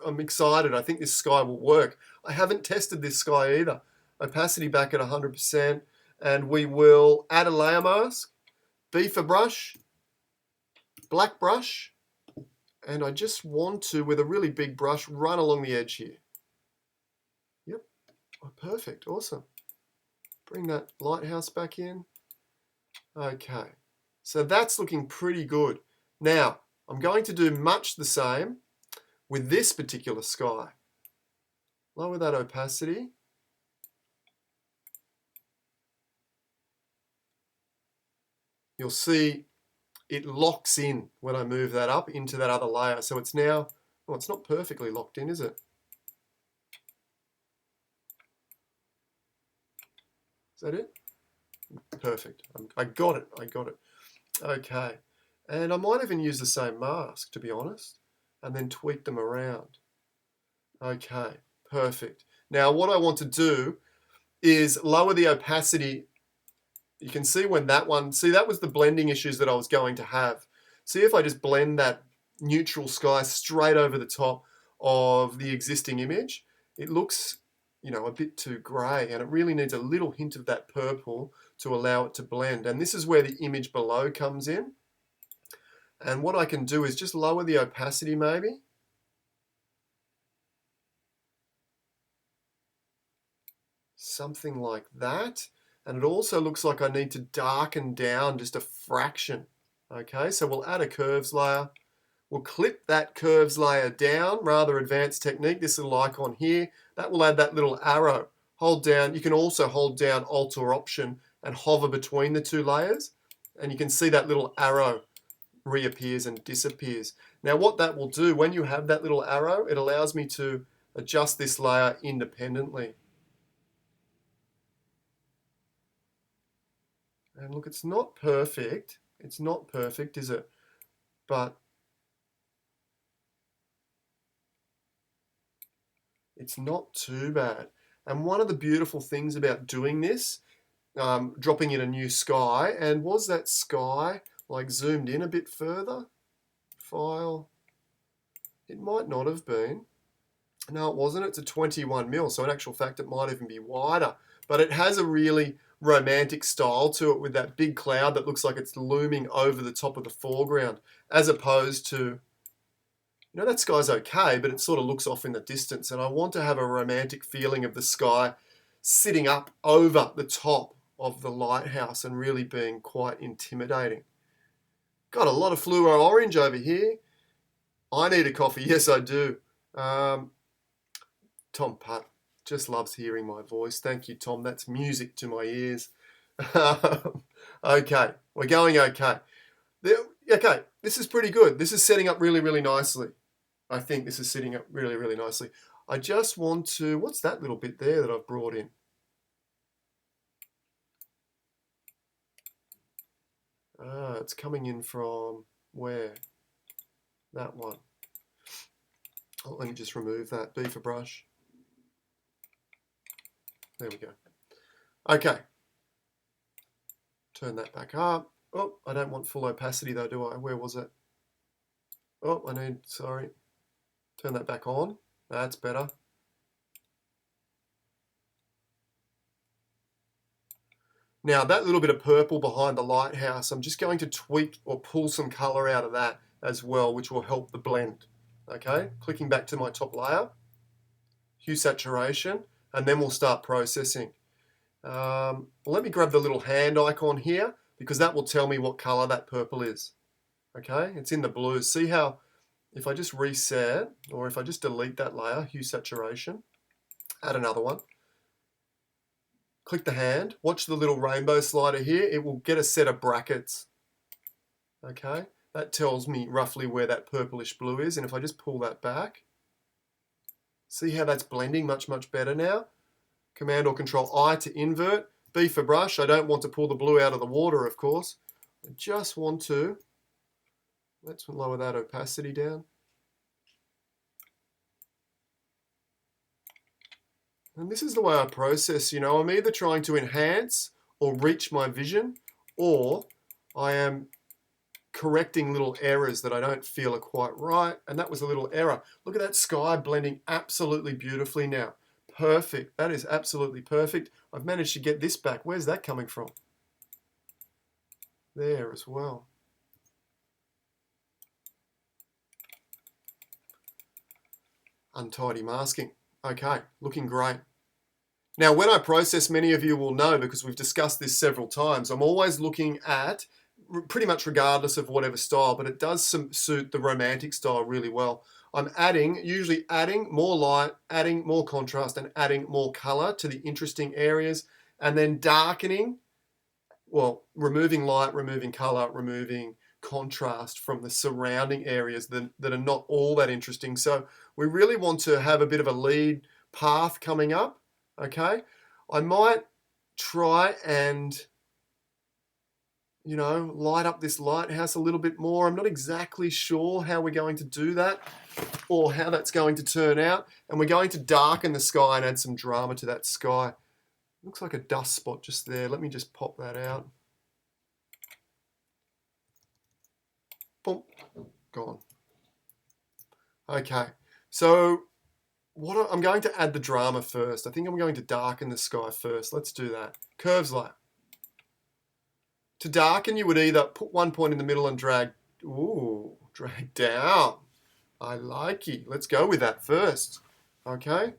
I'm excited. I think this sky will work. I haven't tested this sky either. Opacity back at 100%, and we will add a layer mask, B for brush, black brush, and I just want to, with a really big brush, run along the edge here. Yep, oh, perfect, awesome. Bring that lighthouse back in. Okay, so that's looking pretty good. Now, I'm going to do much the same with this particular sky. Lower that opacity. You'll see it locks in when I move that up into that other layer. So it's now, well, it's not perfectly locked in, is it? Is that it? Perfect. I got it. Okay. And I might even use the same mask, to be honest, and then tweak them around. Okay, perfect. Now what I want to do is lower the opacity. You can see when that one, that was the blending issues that I was going to have. See if I just blend that neutral sky straight over the top of the existing image, it looks, a bit too grey, and it really needs a little hint of that purple to allow it to blend. And this is where the image below comes in. And what I can do is just lower the opacity maybe. Something like that. And it also looks like I need to darken down just a fraction. Okay, so we'll add a curves layer. We'll clip that curves layer down, rather advanced technique, this little icon here. That will add that little arrow. Hold down, you can also hold down Alt or Option and hover between the 2 layers. And you can see that little arrow reappears and disappears. Now what that will do, when you have that little arrow, it allows me to adjust this layer independently. And look, it's not perfect. It's not perfect, is it? But it's not too bad. And one of the beautiful things about doing this, dropping in a new sky, and was that sky like zoomed in a bit further? File. It might not have been. No, it wasn't. It's a 21mm, so in actual fact it might even be wider. But it has a really romantic style to it with that big cloud that looks like it's looming over the top of the foreground, as opposed to, that sky's okay, but it sort of looks off in the distance, and I want to have a romantic feeling of the sky sitting up over the top of the lighthouse and really being quite intimidating. Got a lot of fluoro orange over here. I need a coffee. Yes, I do. Tom Putt just loves hearing my voice. Thank you, Tom. That's music to my ears. Okay, we're going okay. Okay, this is pretty good. This is setting up really, really nicely. I think this is sitting up really, really nicely. I just want to, what's that little bit there that I've brought in? It's coming in from where? That one. Oh, let me just remove that. B for brush. There we go. Okay. Turn that back up. Oh, I don't want full opacity though, do I? Where was it? Oh, sorry, turn that back on. That's better. Now that little bit of purple behind the lighthouse, I'm just going to tweak or pull some color out of that as well, which will help the blend. Okay, clicking back to my top layer, hue saturation, and then we'll start processing. Let me grab the little hand icon here because that will tell me what color that purple is. Okay, it's in the blue. See how if I just reset, or if I just delete that layer, hue saturation, add another one, click the hand, watch the little rainbow slider here, it will get a set of brackets. Okay, that tells me roughly where that purplish blue is, and if I just pull that back, see how that's blending much, much better now? Command or Control I to invert, B for brush. I don't want to pull the blue out of the water, of course. I just want to, let's lower that opacity down. And this is the way I process, you know, I'm either trying to enhance or reach my vision, or I am correcting little errors that I don't feel are quite right. And that was a little error. Look at that sky blending absolutely beautifully now. Perfect. That is absolutely perfect. I've managed to get this back. Where's that coming from? There as well. Untidy masking. Okay, looking great. Now, when I process, many of you will know, because we've discussed this several times, I'm always looking at, pretty much regardless of whatever style, but it does suit the romantic style really well. I'm usually adding more light, adding more contrast, and adding more color to the interesting areas, and then darkening, well, removing light, removing color, removing contrast from the surrounding areas that are not all that interesting. So we really want to have a bit of a lead path coming up, okay? I might try and, you know, light up this lighthouse a little bit more. I'm not exactly sure how we're going to do that or how that's going to turn out. And we're going to darken the sky and add some drama to that sky. Looks like a dust spot just there. Let me just pop that out. Boom, gone. Okay, so I'm going to add the drama first. I think I'm going to darken the sky first. Let's do that. Curves layer. To darken, you would either put one point in the middle and drag down. I like it. Let's go with that first. Okay.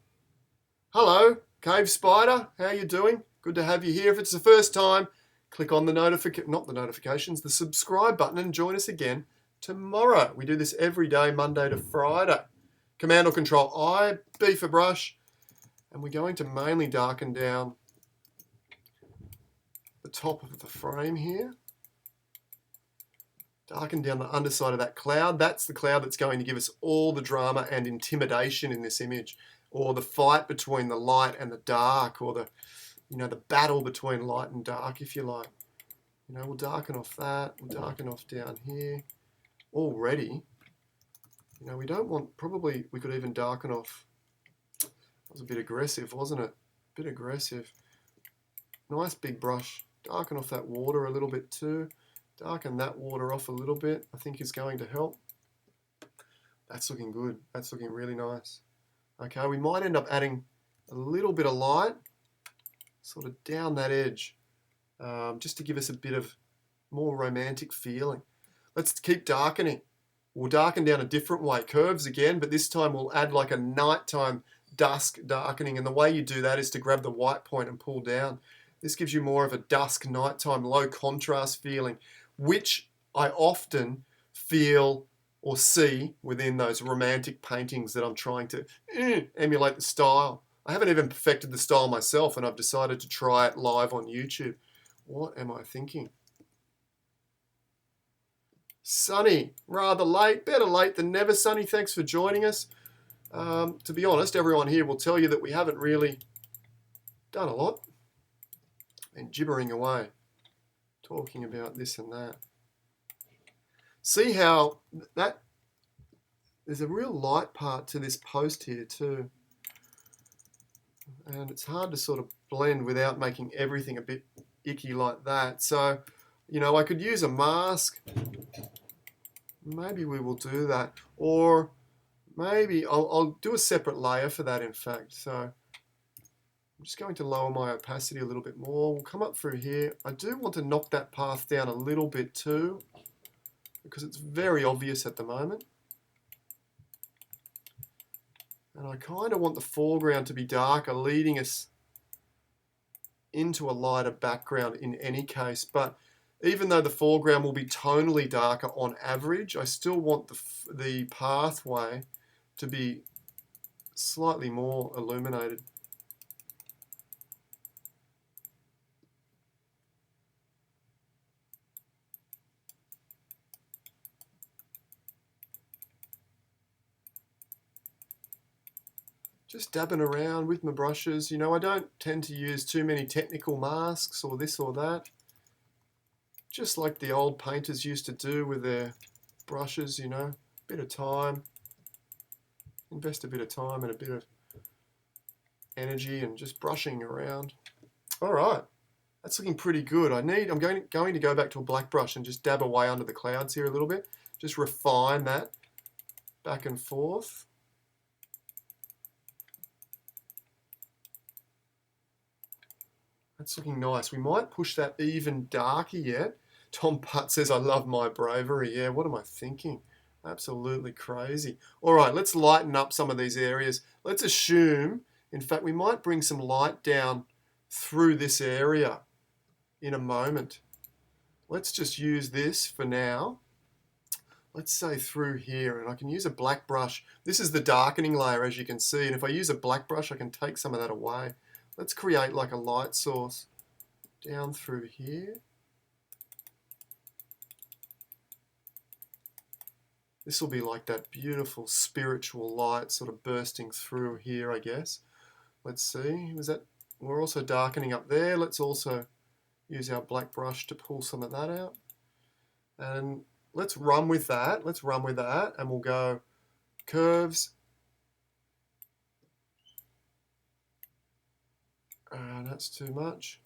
Hello, Cave Spider. How you doing? Good to have you here. If it's the first time, click on the subscribe button and join us again tomorrow. We do this every day, Monday to Friday. Command or Control I, B for brush, and we're going to mainly darken down the top of the frame here. Darken down the underside of that cloud. That's the cloud that's going to give us all the drama and intimidation in this image, or the fight between the light and the dark, or the, you know, the battle between light and dark, if you like. You know, we'll darken off that. We'll darken off down here. Already, you know, we don't want, probably we could even darken off. That was a bit aggressive, wasn't it? A bit aggressive. Nice big brush. Darken off that water a little bit too. Darken that water off a little bit, I think is going to help. That's looking good. That's looking really nice. Okay, we might end up adding a little bit of light, sort of down that edge, just to give us a bit of more romantic feeling. Let's keep darkening. We'll darken down a different way. Curves again, but this time we'll add like a nighttime dusk darkening. And the way you do that is to grab the white point and pull down. This gives you more of a dusk, nighttime, low contrast feeling, which I often feel or see within those romantic paintings that I'm trying to emulate the style. I haven't even perfected the style myself, and I've decided to try it live on YouTube. What am I thinking? Sunny, rather late, better late than never. Sunny, thanks for joining us. To be honest, everyone here will tell you that we haven't really done a lot. And gibbering away, talking about this and that. See how that there's a real light part to this post here too. And it's hard to sort of blend without making everything a bit icky like that. So, you know, I could use a mask. Maybe we will do that. Or maybe I'll do a separate layer for that, in fact. So I'm just going to lower my opacity a little bit more. We'll come up through here. I do want to knock that path down a little bit too, because it's very obvious at the moment. And I kind of want the foreground to be darker, leading us into a lighter background in any case. But even though the foreground will be tonally darker on average, I still want the pathway to be slightly more illuminated. Just dabbing around with my brushes. You know, I don't tend to use too many technical masks or this or that. Just like the old painters used to do with their brushes, you know, a bit of time. Invest a bit of time and a bit of energy and just brushing around. All right, that's looking pretty good. I'm going to go back to a black brush and just dab away under the clouds here a little bit. Just refine that back and forth. That's looking nice. We might push that even darker yet. Tom Putt says, I love my bravery. Yeah, what am I thinking? Absolutely crazy. All right, let's lighten up some of these areas. Let's assume, in fact, we might bring some light down through this area in a moment. Let's just use this for now. Let's say through here, and I can use a black brush. This is the darkening layer, as you can see, and if I use a black brush, I can take some of that away. Let's create like a light source down through here. This will be like that beautiful spiritual light sort of bursting through here, I guess. Let's see, we're also darkening up there. Let's also use our black brush to pull some of that out. And let's run with that. And we'll go curves. That's too much.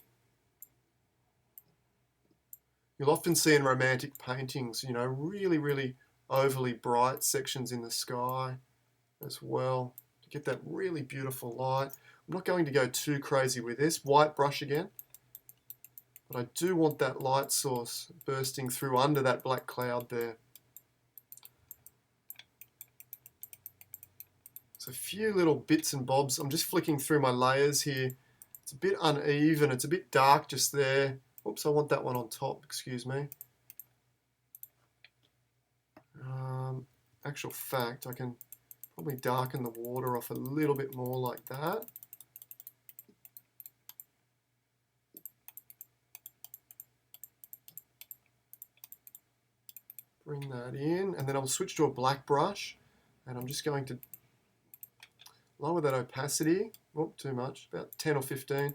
You'll often see in romantic paintings, you know, really, really overly bright sections in the sky as well to get that really beautiful light. I'm not going to go too crazy with this. White brush again. But I do want that light source bursting through under that black cloud there. So a few little bits and bobs. I'm just flicking through my layers here. It's a bit uneven. It's a bit dark just there. Oops, I want that one on top, excuse me. Actual fact, I can probably darken the water off a little bit more like that. Bring that in, and then I'll switch to a black brush, and I'm just going to lower that opacity. Oh, too much, about 10 or 15. And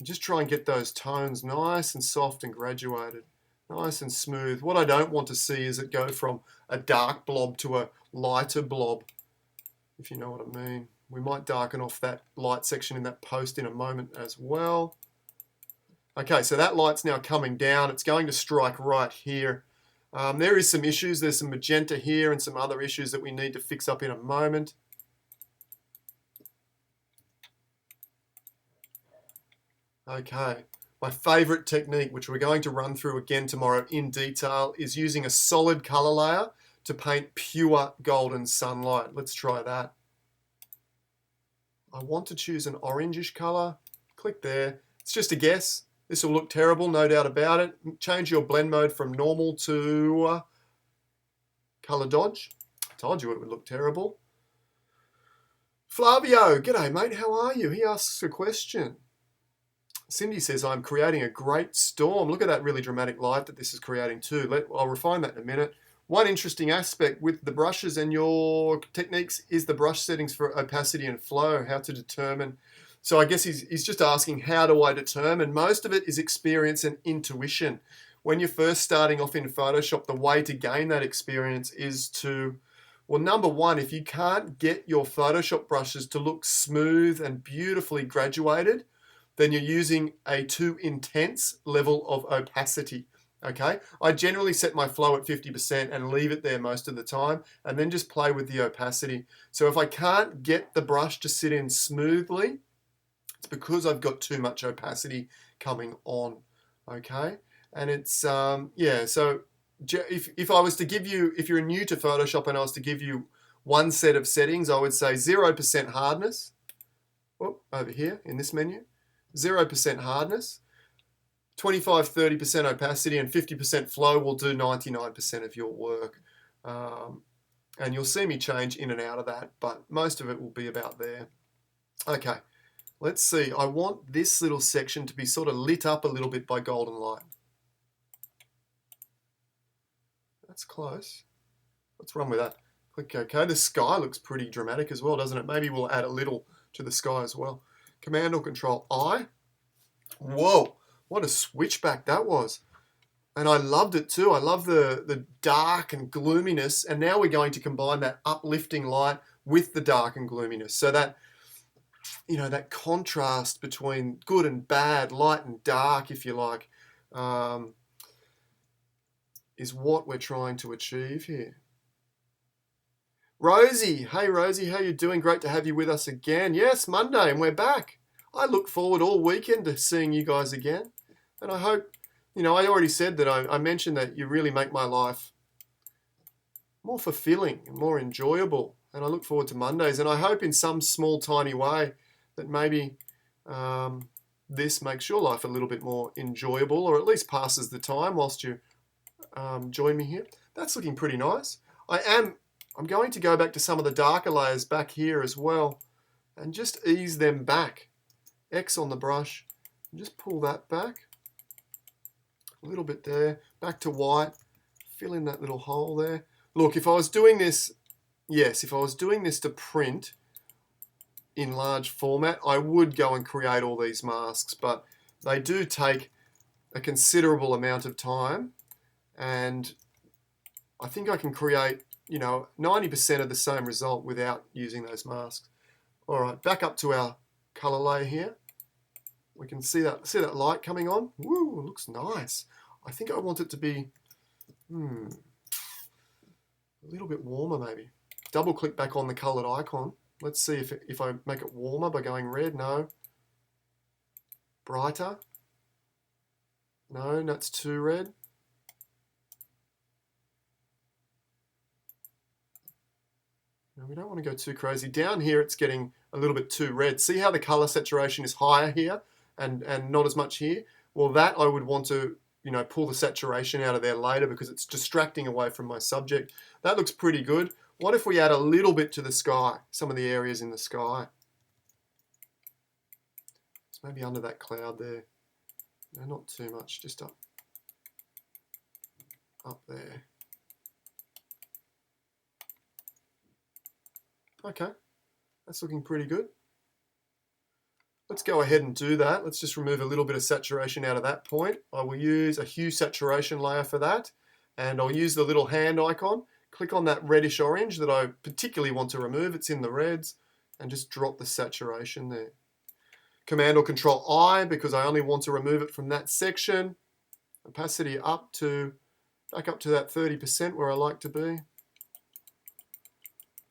just try and get those tones nice and soft and graduated. Nice and smooth. What I don't want to see is it go from a dark blob to a lighter blob, if you know what I mean. We might darken off that light section in that post in a moment as well. Okay, so that light's now coming down. It's going to strike right here. There is some issues. There's some magenta here and some other issues that we need to fix up in a moment. Okay. My favorite technique, which we're going to run through again tomorrow in detail, is using a solid color layer to paint pure golden sunlight. Let's try that. I want to choose an orangish color. Click there. It's just a guess. This will look terrible, no doubt about it. Change your blend mode from normal to color dodge. I told you it would look terrible. Flavio, g'day mate, how are you? He asks a question. Cindy says, I'm creating a great storm. Look at that really dramatic light that this is creating too. I'll refine that in a minute. One interesting aspect with the brushes and your techniques is the brush settings for opacity and flow, how to determine. So I guess he's just asking, how do I determine? Most of it is experience and intuition. When you're first starting off in Photoshop, the way to gain that experience is to, well, number one, if you can't get your Photoshop brushes to look smooth and beautifully graduated, then you're using a too intense level of opacity. Okay, I generally set my flow at 50% and leave it there most of the time, and then just play with the opacity. So if I can't get the brush to sit in smoothly, it's because I've got too much opacity coming on. Okay, and it's yeah. So if I was to give you, if you're new to Photoshop and I was to give you one set of settings, I would say 0% hardness. Oh, over here in this menu, 0% hardness. 25-30% opacity and 50% flow will do 99% of your work. And you'll see me change in and out of that, but most of it will be about there. Okay, let's see. I want this little section to be sort of lit up a little bit by golden light. That's close. Let's run with that. Click OK. The sky looks pretty dramatic as well, doesn't it? Maybe we'll add a little to the sky as well. Command or Control I. Whoa! What a switchback that was. And I loved it too. I love the dark and gloominess. And now we're going to combine that uplifting light with the dark and gloominess. So that, you know, that contrast between good and bad, light and dark, if you like, is what we're trying to achieve here. Rosie, hey Rosie, how you doing? Great to have you with us again. Yes, Monday, and we're back. I look forward all weekend to seeing you guys again. And I hope, you know, I already said that I mentioned that you really make my life more fulfilling and more enjoyable. And I look forward to Mondays. And I hope in some small, tiny way that maybe this makes your life a little bit more enjoyable, or at least passes the time whilst you join me here. That's looking pretty nice. I'm going to go back to some of the darker layers back here as well and just ease them back. X on the brush, and just pull that back. A little bit there, back to white, fill in that little hole there. Look, if I was doing this, yes, if I was doing this to print in large format, I would go and create all these masks, but they do take a considerable amount of time, and I think I can create, you know, 90% of the same result without using those masks. All right, back up to our color layer here. We can see that light coming on. Woo, it looks nice. I think I want it to be a little bit warmer maybe. Double click back on the colored icon. Let's see if I make it warmer by going red. No. Brighter. No, that's too red. No, we don't want to go too crazy. Down here it's getting a little bit too red. See how the color saturation is higher here and not as much here? Well, that I would want to, you know, pull the saturation out of there later because it's distracting away from my subject. That looks pretty good. What if we add a little bit to the sky, some of the areas in the sky? It's maybe under that cloud there. No, not too much, just up there. Okay, that's looking pretty good. Let's go ahead and do that. Let's just remove a little bit of saturation out of that point. I will use a hue saturation layer for that, and I'll use the little hand icon. Click on that reddish orange that I particularly want to remove. It's in the reds, and just drop the saturation there. Command or Control I because I only want to remove it from that section. Opacity back up to that 30% where I like to be.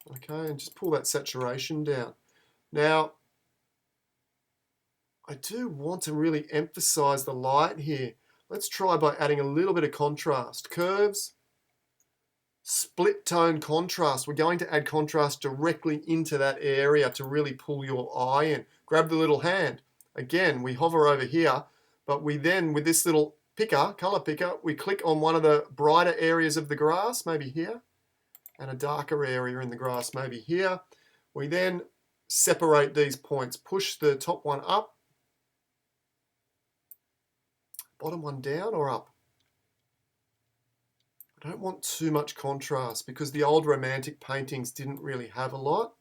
Okay, and just pull that saturation down. Now, I do want to really emphasize the light here. Let's try by adding a little bit of contrast. Curves, split tone contrast. We're going to add contrast directly into that area to really pull your eye in. Grab the little hand. Again, we hover over here, but we then, with this little picker, color picker, we click on one of the brighter areas of the grass, maybe here, and a darker area in the grass, maybe here. We then separate these points. Push the top one up, bottom one down or up. I don't want too much contrast because the old romantic paintings didn't really have a lot.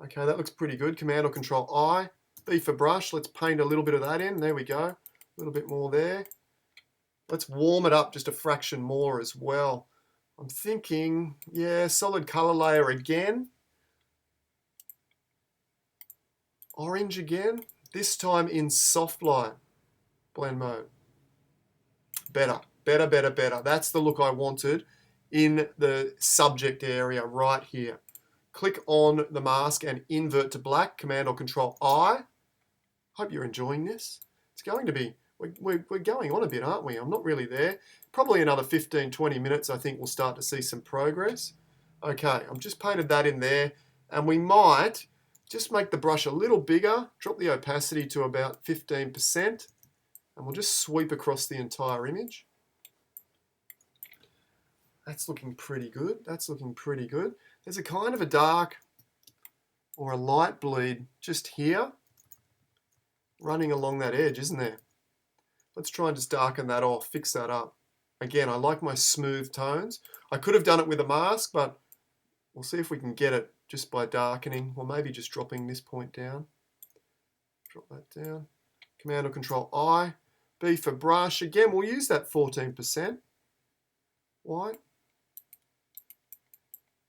Okay, that looks pretty good. Command or Control I. B for brush. Let's paint a little bit of that in. There we go. A little bit more there. Let's warm it up just a fraction more as well. I'm thinking, yeah, solid color layer again. Orange again. This time in soft light blend mode. Better, better, better, better. That's the look I wanted in the subject area right here. Click on the mask and invert to black, Command or Control I. Hope you're enjoying this. It's going to be, we're going on a bit, aren't we? I'm not really there. Probably another 15, 20 minutes, I think we'll start to see some progress. Okay, I've just painted that in there, and we might just make the brush a little bigger, drop the opacity to about 15%, and we'll just sweep across the entire image. That's looking pretty good. That's looking pretty good. There's a kind of a dark or a light bleed just here, running along that edge, isn't there? Let's try and just darken that off, fix that up. Again, I like my smooth tones. I could have done it with a mask, but we'll see if we can get it just by darkening, or maybe just dropping this point down. Drop that down. Command or Control I. B for brush. Again, we'll use that 14% white.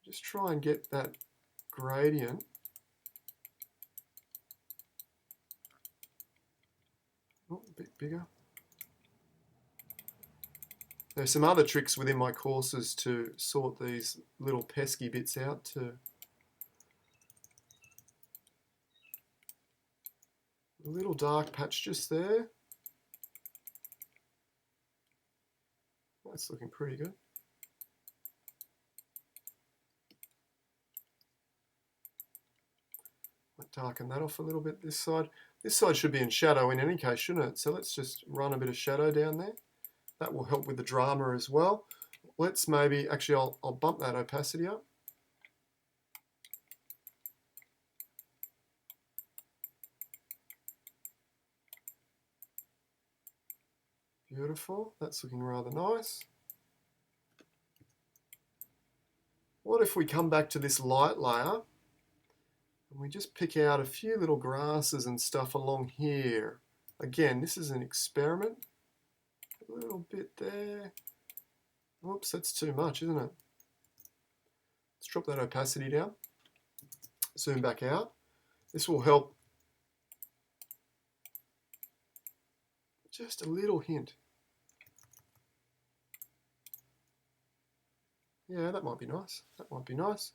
Just try and get that gradient. Oh, a bit bigger. There's some other tricks within my courses to sort these little pesky bits out too. A little dark patch just there. That's looking pretty good. Might darken that off a little bit this side. This side should be in shadow in any case, shouldn't it? So let's just run a bit of shadow down there. That will help with the drama as well. Let's maybe, actually I'll bump that opacity up. Beautiful, that's looking rather nice. What if we come back to this light layer and we just pick out a few little grasses and stuff along here. Again, this is an experiment. A little bit there. Oops, that's too much, isn't it? Let's drop that opacity down. Zoom back out. This will help. Just a little hint. Yeah, that might be nice. That might be nice.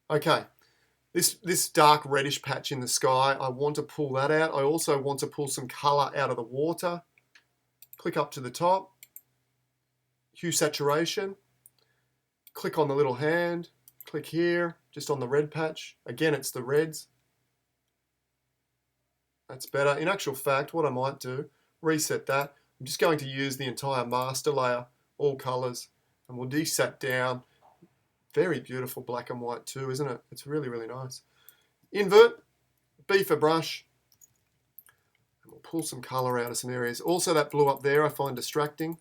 Okay. This dark reddish patch in the sky, I want to pull that out. I also want to pull some color out of the water. Click up to the top, hue saturation, click on the little hand, click here, just on the red patch. Again, it's the reds. That's better. In actual fact, what I might do, reset that. I'm just going to use the entire master layer, all colors, and we'll desat down. Very beautiful black and white too, isn't it? It's really, really nice. Invert, B for brush, and we'll pull some color out of some areas. Also that blue up there I find distracting.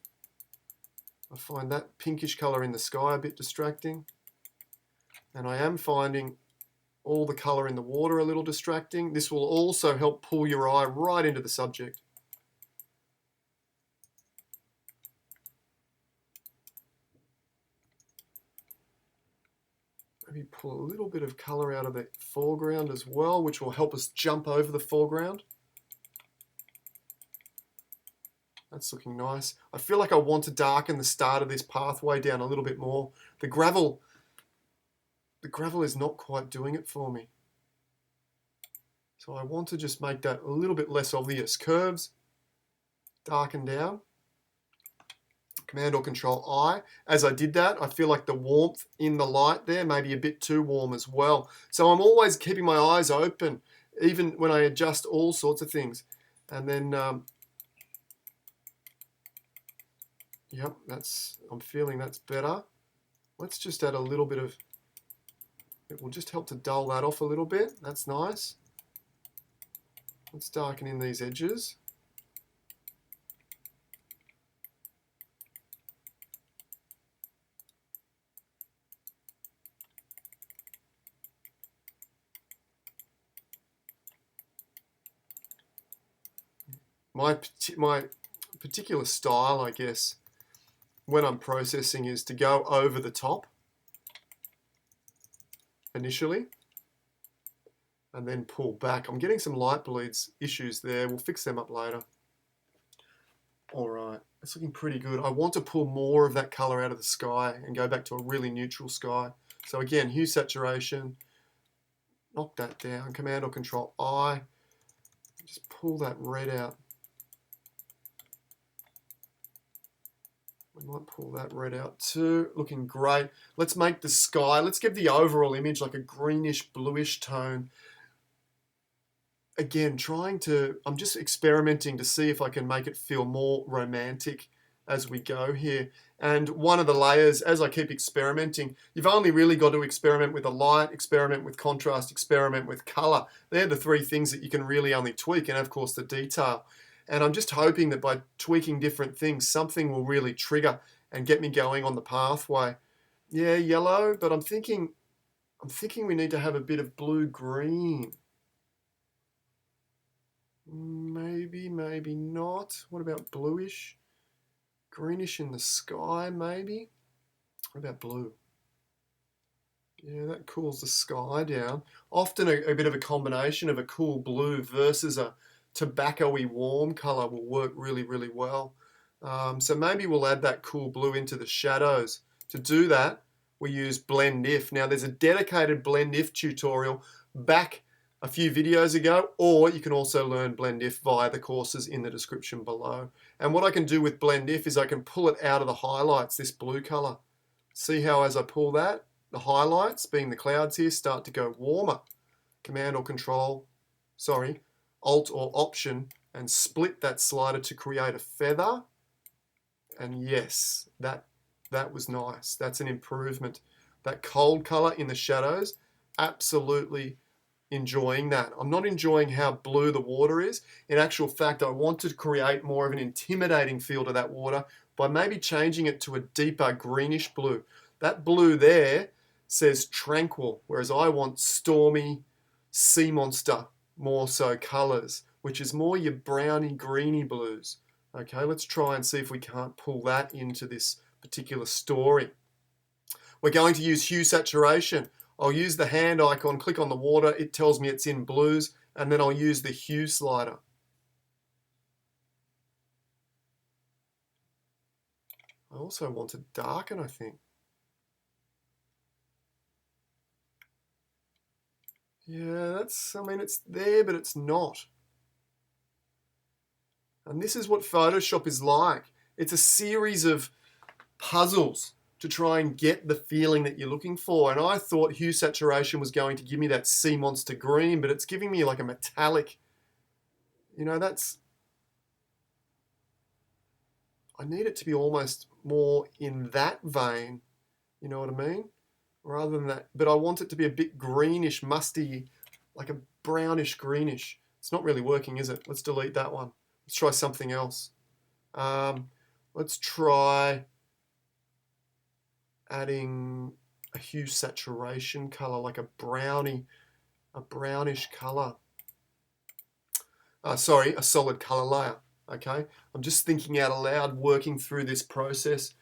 I find that pinkish color in the sky a bit distracting. And I am finding all the color in the water a little distracting. This will also help pull your eye right into the subject. Maybe pull a little bit of color out of the foreground as well, which will help us jump over the foreground. That's looking nice. I feel like I want to darken the start of this pathway down a little bit more. The gravel is not quite doing it for me. So I want to just make that a little bit less obvious. Curves, darken down. Command or Control I. As I did that, I feel like the warmth in the light there may be a bit too warm as well. So I'm always keeping my eyes open, even when I adjust all sorts of things. And then, yep, I'm feeling that's better. Let's just add a little bit of, it will just help to dull that off a little bit. That's nice. Let's darken in these edges. My particular style, I guess, when I'm processing is to go over the top initially and then pull back. I'm getting some light bleeds issues there. We'll fix them up later. All right, It's looking pretty good. I want to pull more of that color out of the sky and go back to a really neutral sky. So again, hue saturation, knock that down, Command or Control I, just pull that red out. We might pull that red out too. Looking great. Let's make the sky, let's give the overall image like a greenish, bluish tone. Again, I'm just experimenting to see if I can make it feel more romantic as we go here. And one of the layers, as I keep experimenting, you've only really got to experiment with the light, experiment with contrast, experiment with color. They're the three things that you can really only tweak, and of course the detail. And I'm just hoping that by tweaking different things, something will really trigger and get me going on the pathway. Yeah, yellow, but I'm thinking we need to have a bit of blue-green. Maybe, maybe not. What about bluish? Greenish in the sky, maybe? What about blue? Yeah, that cools the sky down. Often a bit of a combination of a cool blue versus a tobacco-y warm color will work really, really well. So maybe we'll add that cool blue into the shadows. To do that, we use Blend If. Now, there's a dedicated Blend If tutorial back a few videos ago, or you can also learn Blend If via the courses in the description below. And what I can do with Blend If is I can pull it out of the highlights, this blue color. See how as I pull that, the highlights, being the clouds here, start to go warmer. Command or Control, sorry, Alt or Option, and split that slider to create a feather. And yes, that was nice. That's an improvement. That cold color in the shadows, absolutely enjoying that. I'm not enjoying how blue the water is. In actual fact, I want to create more of an intimidating feel to that water by maybe changing it to a deeper greenish blue. That blue there says tranquil, whereas I want stormy, sea monster, more so colors, which is more your browny, greeny blues. Okay, let's try and see if we can't pull that into this particular story. We're going to use hue saturation. I'll use the hand icon, click on the water, it tells me it's in blues, and then I'll use the hue slider. I also want to darken, I think. Yeah, it's there, but it's not. And this is what Photoshop is like. It's a series of puzzles to try and get the feeling that you're looking for. And I thought hue saturation was going to give me that sea monster green, but it's giving me like a metallic, I need it to be almost more in that vein, you know what I mean? Rather than that, but I want it to be a bit greenish, musty, like a brownish greenish. It's not really working, is it? Let's delete that one. Let's try something else. Let's try adding a hue saturation color, like a brownish color. Sorry, a solid color layer. Okay, I'm just thinking out aloud, working through this process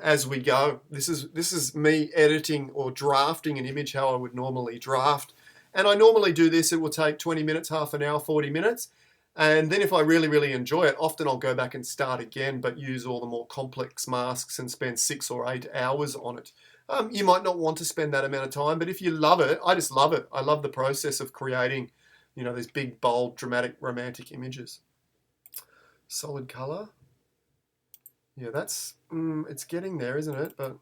as we go. This is me editing or drafting an image how I would normally draft. And I normally do this, it will take 20 minutes, half an hour, 40 minutes. And then if I really, really enjoy it, often I'll go back and start again, but use all the more complex masks and spend 6 or 8 hours on it. You might not want to spend that amount of time, but if you love it, I just love it. I love the process of creating, these big, bold, dramatic, romantic images. Solid color. Yeah, it's getting there, isn't it? But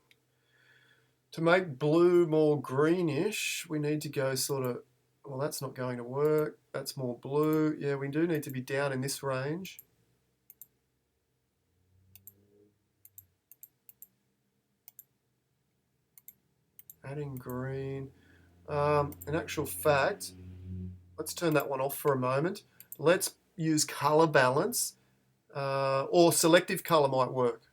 to make blue more greenish, we need to go sort of, well, that's not going to work. That's more blue. Yeah, we do need to be down in this range. Adding green. In actual fact, let's turn that one off for a moment. Let's use color balance, or selective color might work.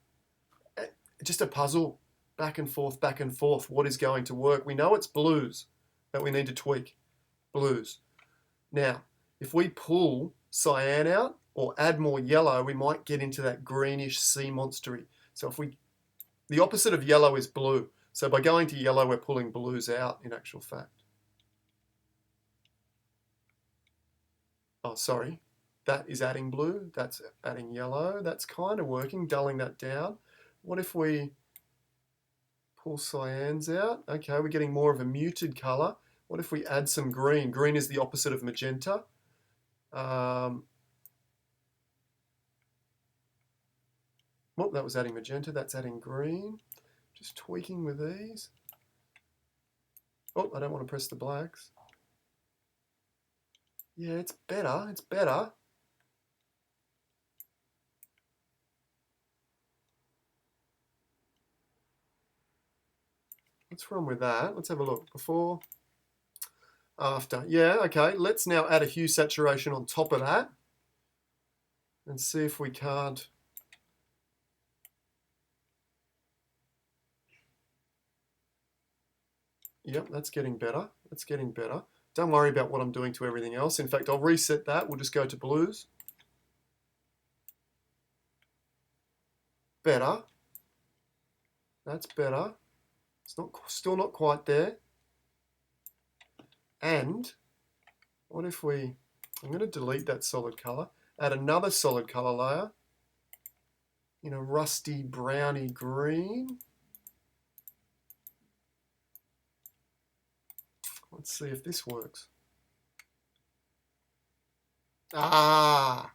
Just a puzzle, back and forth, back and forth. What is going to work? We know it's blues that we need to tweak. Blues. Now, if we pull cyan out or add more yellow, we might get into that greenish sea monstery. So the opposite of yellow is blue. So by going to yellow, we're pulling blues out in actual fact. Oh, sorry. That is adding blue, that's adding yellow. That's kind of working, dulling that down. What if we pull cyans out? Okay, we're getting more of a muted color. What if we add some green? Green is the opposite of magenta. Well, that was adding magenta, that's adding green. Just tweaking with these. Oh, I don't want to press the blacks. Yeah, it's better, it's better. What's wrong with that? Let's have a look. Before, after. Yeah, okay. Let's now add a hue saturation on top of that and see if we can't. Yep, that's getting better. That's getting better. Don't worry about what I'm doing to everything else. In fact, I'll reset that. We'll just go to blues. Better. That's better. It's not still not quite there. And what if we, I'm going to delete that solid color, add another solid color layer in a rusty browny green. Let's see if this works. Ah,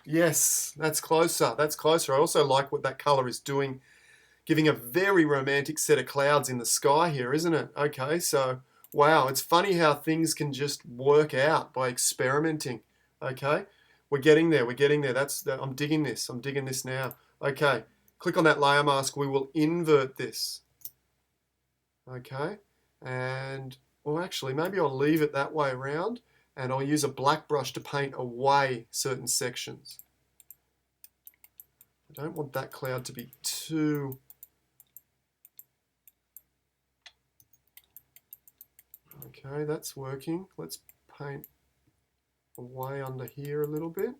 yes, that's closer. That's closer. I also like what that color is doing, giving a very romantic set of clouds in the sky here, isn't it? Okay, so wow, it's funny how things can just work out by experimenting. Okay, we're getting there. We're getting there. I'm digging this. I'm digging this now. Okay, click on that layer mask. We will invert this. Okay, and well, actually, maybe I'll leave it that way around, and I'll use a black brush to paint away certain sections. I don't want that cloud to be too... Okay, that's working. Let's paint away under here a little bit.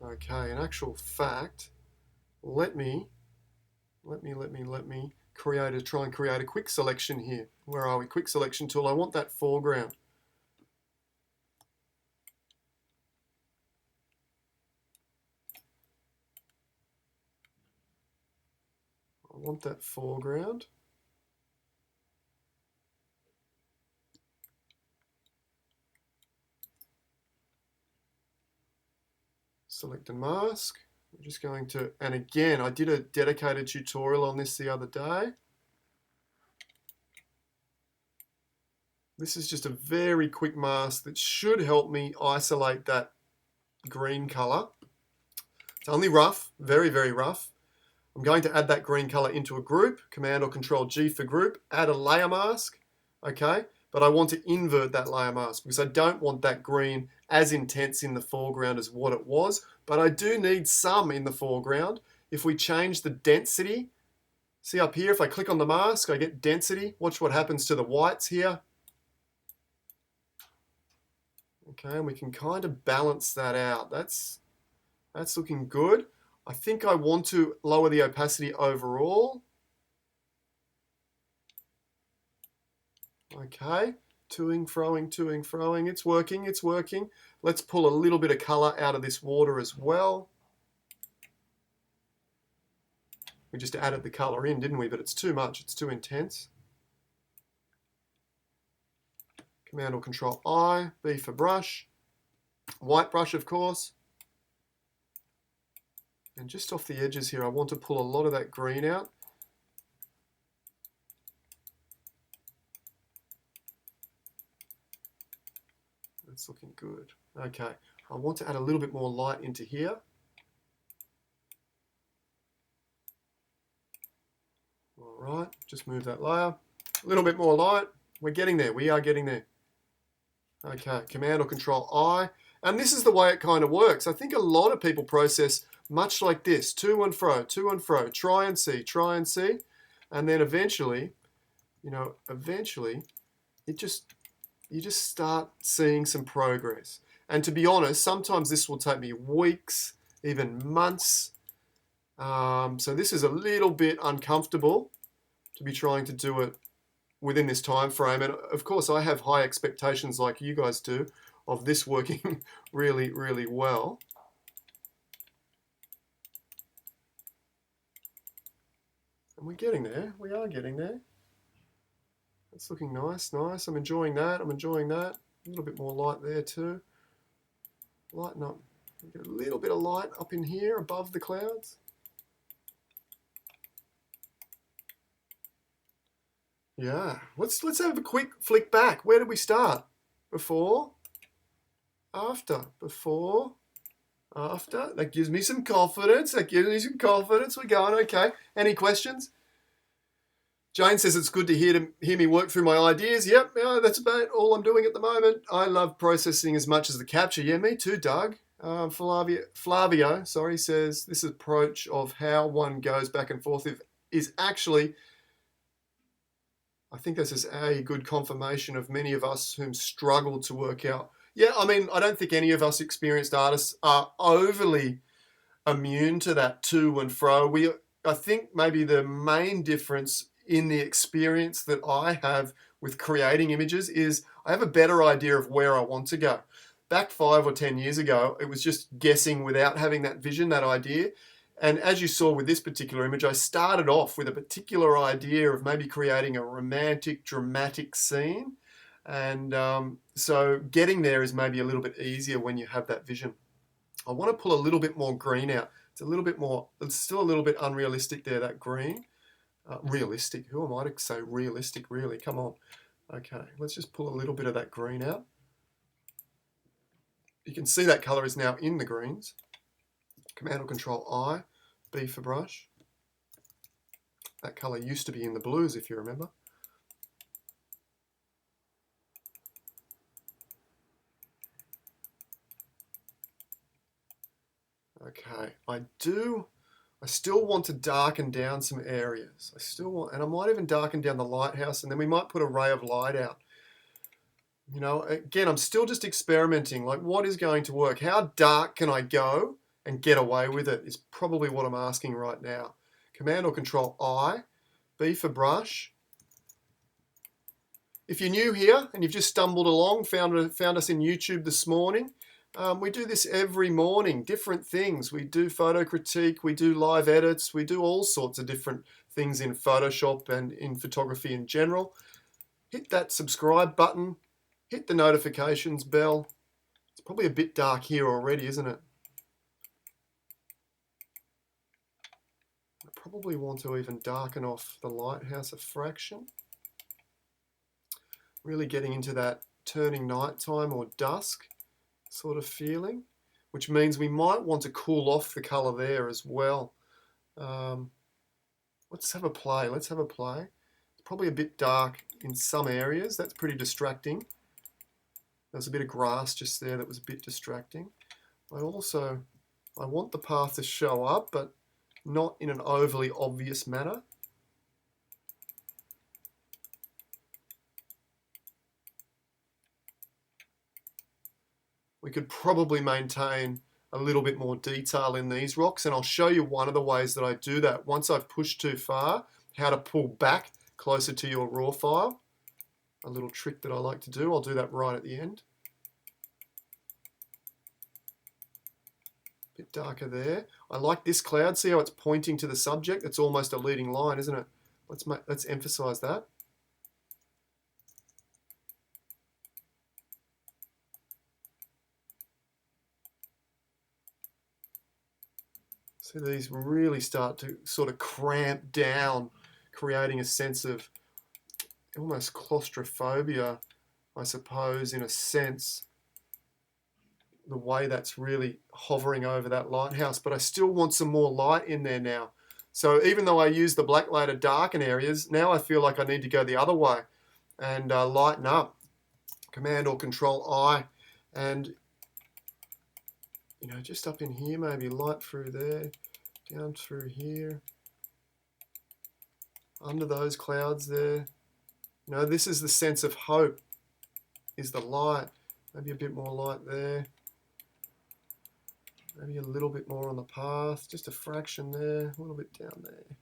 Okay, in actual fact, let me try and create a quick selection here. Where are we? Quick selection tool. I want that foreground. I want that foreground. Select a mask. We're just going to, and again, I did a dedicated tutorial on this the other day. This is just a very quick mask that should help me isolate that green color. It's only rough, very, very rough. I'm going to add that green color into a group, Command or Control G for group, add a layer mask, okay? But I want to invert that layer mask because I don't want that green as intense in the foreground as what it was, but I do need some in the foreground. If we change the density, see up here, if I click on the mask, I get density. Watch what happens to the whites here. Okay, and we can kind of balance that out. That's looking good. I think I want to lower the opacity overall. Okay, toing, froing. It's working, it's working. Let's pull a little bit of color out of this water as well. We just added the color in, didn't we? But it's too much, it's too intense. Command or Control I, B for brush. White brush, of course. And just off the edges here, I want to pull a lot of that green out. That's looking good. Okay, I want to add a little bit more light into here. All right, just move that layer. A little bit more light. We're getting there. We are getting there. Okay, Command or Control I. And this is the way it kind of works. I think a lot of people process much like this, to and fro, try and see, and then eventually, you just start seeing some progress. And to be honest, sometimes this will take me weeks, even months. So this is a little bit uncomfortable to be trying to do it within this time frame. And of course, I have high expectations like you guys do of this working really, really well. And we're getting there. We are getting there. It's looking nice, nice. I'm enjoying that. I'm enjoying that. A little bit more light there too. Lighten up. Get a little bit of light up in here above the clouds. Yeah. Let's have a quick flick back. Where did we start? Before, after, before, after. That gives me some confidence. That gives me some confidence. We're going okay. Any questions? Jane says it's good to hear me work through my ideas. Yep, yeah, that's about all I'm doing at the moment. I love processing as much as the capture. Yeah, me too, Doug. Flavio, says this approach of how one goes back and forth is actually, I think this is a good confirmation of many of us whom struggled to work out. Yeah, I mean, I don't think any of us experienced artists are overly immune to that to and fro. I think maybe the main difference in the experience that I have with creating images is I have a better idea of where I want to go. Back 5 or 10 years ago, it was just guessing without having that vision, that idea. And as you saw with this particular image, I started off with a particular idea of maybe creating a romantic, dramatic scene. And so getting there is maybe a little bit easier when you have that vision. I want to pull a little bit more green out. It's a little bit more, it's still a little bit unrealistic there, that green. Realistic, who am I to say realistic, really? Come on. Okay, let's just pull a little bit of that green out. You can see that color is now in the greens. Command or Control I, B for brush. That color used to be in the blues, if you remember. Okay, I still want to darken down some areas. And I might even darken down the lighthouse, and then we might put a ray of light out. You know, again, I'm still just experimenting, like what is going to work? How dark can I go and get away with it is probably what I'm asking right now. Command or Control I, B for brush. If you're new here and you've just stumbled along, found us in YouTube this morning, we do this every morning, different things. We do photo critique, we do live edits, we do all sorts of different things in Photoshop and in photography in general. Hit that subscribe button, hit the notifications bell. It's probably a bit dark here already, isn't it? I probably want to even darken off the lighthouse a fraction. Really getting into that turning nighttime or dusk sort of feeling, which means we might want to cool off the color there as well. Let's have a play. Let's have a play. It's probably a bit dark in some areas. That's pretty distracting. There's a bit of grass just there that was a bit distracting. I want the path to show up, but not in an overly obvious manner. We could probably maintain a little bit more detail in these rocks, and I'll show you one of the ways that I do that. Once I've pushed too far, how to pull back closer to your raw file. A little trick that I like to do. I'll do that right at the end. A bit darker there. I like this cloud. See how it's pointing to the subject? It's almost a leading line, isn't it? Let's emphasize that. So these really start to sort of cramp down, creating a sense of almost claustrophobia, I suppose, in a sense, the way that's really hovering over that lighthouse. But I still want some more light in there now. So even though I use the black layer to darken areas, now I feel like I need to go the other way and lighten up. Command or Control I, and you know, just up in here, maybe light through there, down through here, under those clouds there. You know, this is the sense of hope, is the light. Maybe a bit more light there. Maybe a little bit more on the path, just a fraction there, a little bit down there.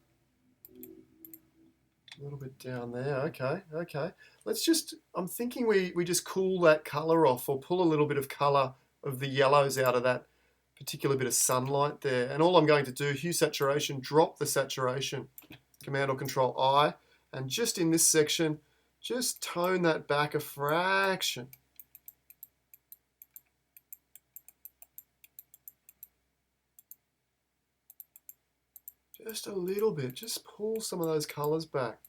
A little bit down there. Okay, okay. Let's just, I'm thinking we just cool that color off, or pull a little bit of color of the yellows out of that particular bit of sunlight there. And all I'm going to do, hue saturation, drop the saturation, Command or Control I, and just in this section, just tone that back a fraction. Just a little bit, just pull some of those colors back.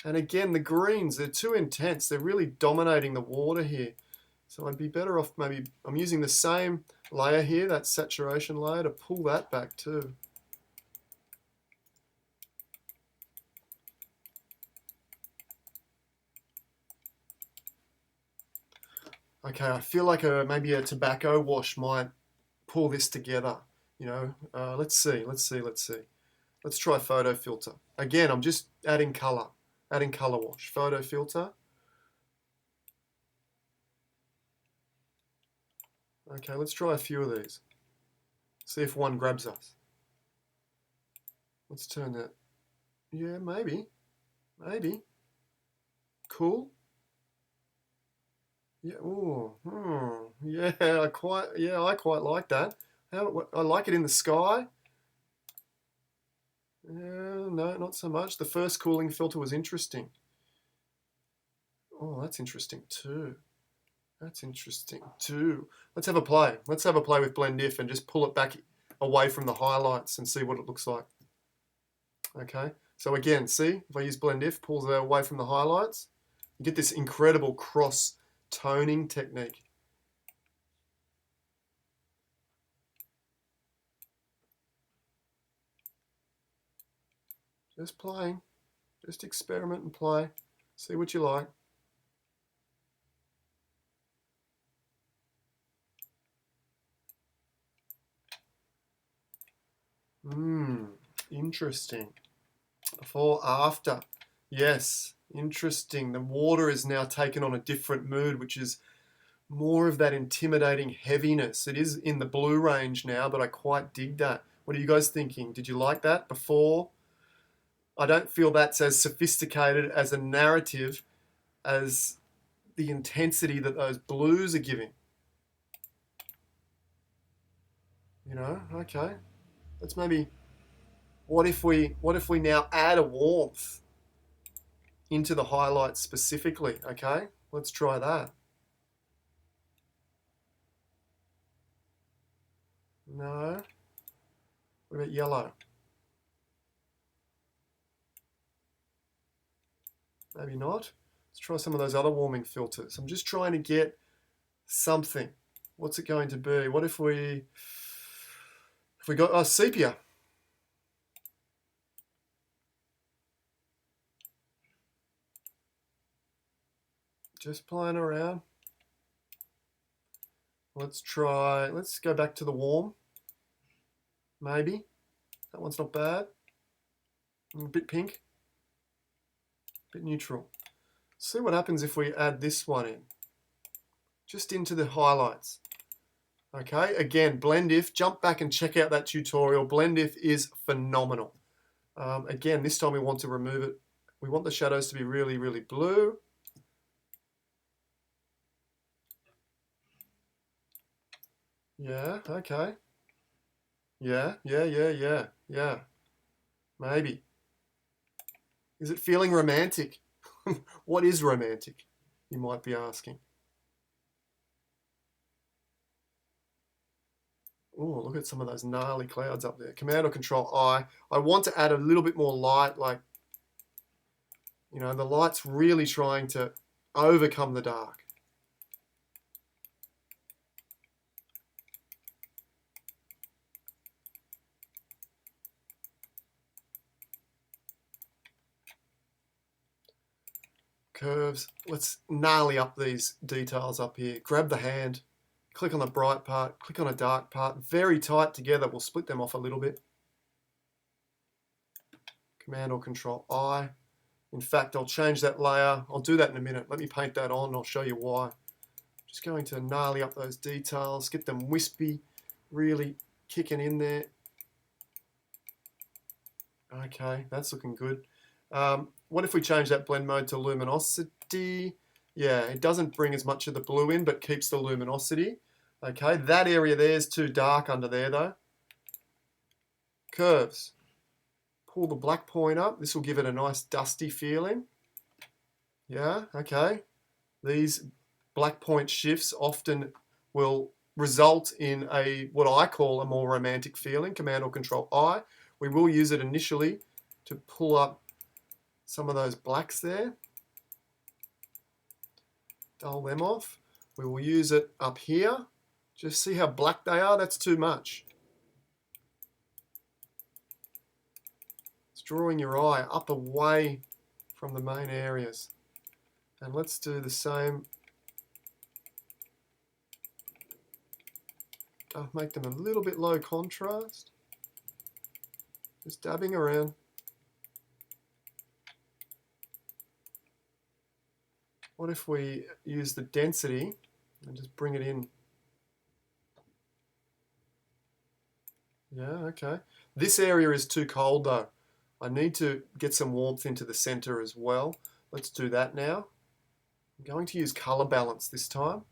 And again, the greens, they're too intense. They're really dominating the water here. So I'd be better off maybe, I'm using the same layer here, that saturation layer, to pull that back too. Okay, I feel like maybe a tobacco wash might pull this together. You know, let's see. Let's try photo filter. Again, I'm just adding color wash. Photo filter. Okay, let's try a few of these. See if one grabs us. Let's turn that. Yeah, maybe. Cool. Yeah. Oh. Yeah. I quite like that. I like it in the sky. Yeah, no, not so much. The first cooling filter was interesting. Oh, that's interesting too. Let's have a play. Let's have a play with Blend If and just pull it back away from the highlights and see what it looks like. Okay. So again, see, if I use Blend If, pulls it away from the highlights, you get this incredible cross toning technique. Just playing. Just experiment and play. See what you like. Interesting. Before, after. Yes, interesting. The water is now taken on a different mood, which is more of that intimidating heaviness. It is in the blue range now, but I quite dig that. What are you guys thinking? Did you like that before? I don't feel that's as sophisticated as a narrative as the intensity that those blues are giving. You know, okay. Let's maybe, what if we now add a warmth into the highlights specifically, okay? Let's try that. No. What about yellow? Maybe not. Let's try some of those other warming filters. I'm just trying to get something. What's it going to be? What if we got sepia? Just playing around. Let's go back to the warm. Maybe. That one's not bad. A bit pink. A bit neutral. See what happens if we add this one in. Just into the highlights. Okay, again, Blend If. Jump back and check out that tutorial. Blend If is phenomenal. Again, this time we want to remove it. We want the shadows to be really, really blue. Yeah, okay. Yeah. Maybe. Is it feeling romantic? What is romantic? You might be asking. Oh, look at some of those gnarly clouds up there. Command or Control I. I want to add a little bit more light, like, you know, the light's really trying to overcome the dark. Curves. Let's gnarly up these details up here. Grab the hand, click on the bright part, click on a dark part, very tight together. We'll split them off a little bit. Command or Control I. In fact, I'll change that layer. I'll do that in a minute. Let me paint that on and I'll show you why. Just going to gnarly up those details, get them wispy, really kicking in there. Okay, that's looking good. what if we change that blend mode to luminosity? Yeah, it doesn't bring as much of the blue in, but keeps the luminosity. Okay, that area there is too dark under there though. Curves. Pull the black point up. This will give it a nice dusty feeling. Yeah, okay. These black point shifts often will result in what I call a more romantic feeling. Command or Control I. We will use it initially to pull up some of those blacks there. Dull them off. We will use it up here. Just see how black they are. That's too much. It's drawing your eye up away from the main areas. And let's do the same. Make them a little bit low contrast. Just dabbing around. What if we use the density and just bring it in? Yeah, okay. This area is too cold though. I need to get some warmth into the center as well. Let's do that now. I'm going to use color balance this time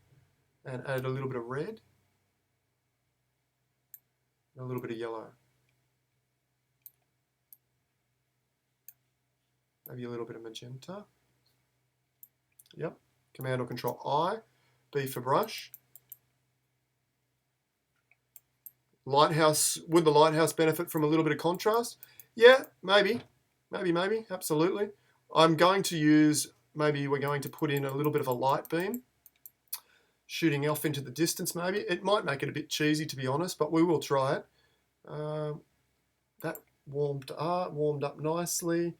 and add a little bit of red and a little bit of yellow. Maybe a little bit of magenta. Yep. Command or Control I. B for brush. Lighthouse. Would the lighthouse benefit from a little bit of contrast? Yeah, maybe. Maybe. Absolutely. I'm going to use, maybe we're going to put in a little bit of a light beam. Shooting off into the distance maybe. It might make it a bit cheesy to be honest, but we will try it. That warmed up nicely.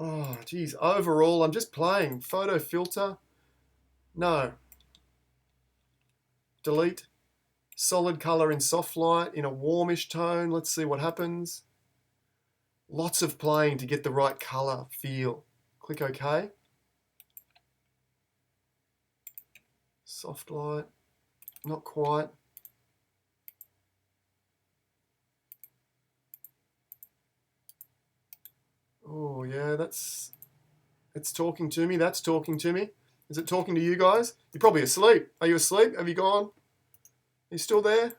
Oh, geez. Overall, I'm just playing. Photo filter. No. Delete. Solid color in soft light in a warmish tone. Let's see what happens. Lots of playing to get the right color feel. Click OK. Soft light. Not quite. Oh yeah, it's talking to me. That's talking to me. Is it talking to you guys? You're probably asleep. Are you asleep? Have you gone? Are you still there?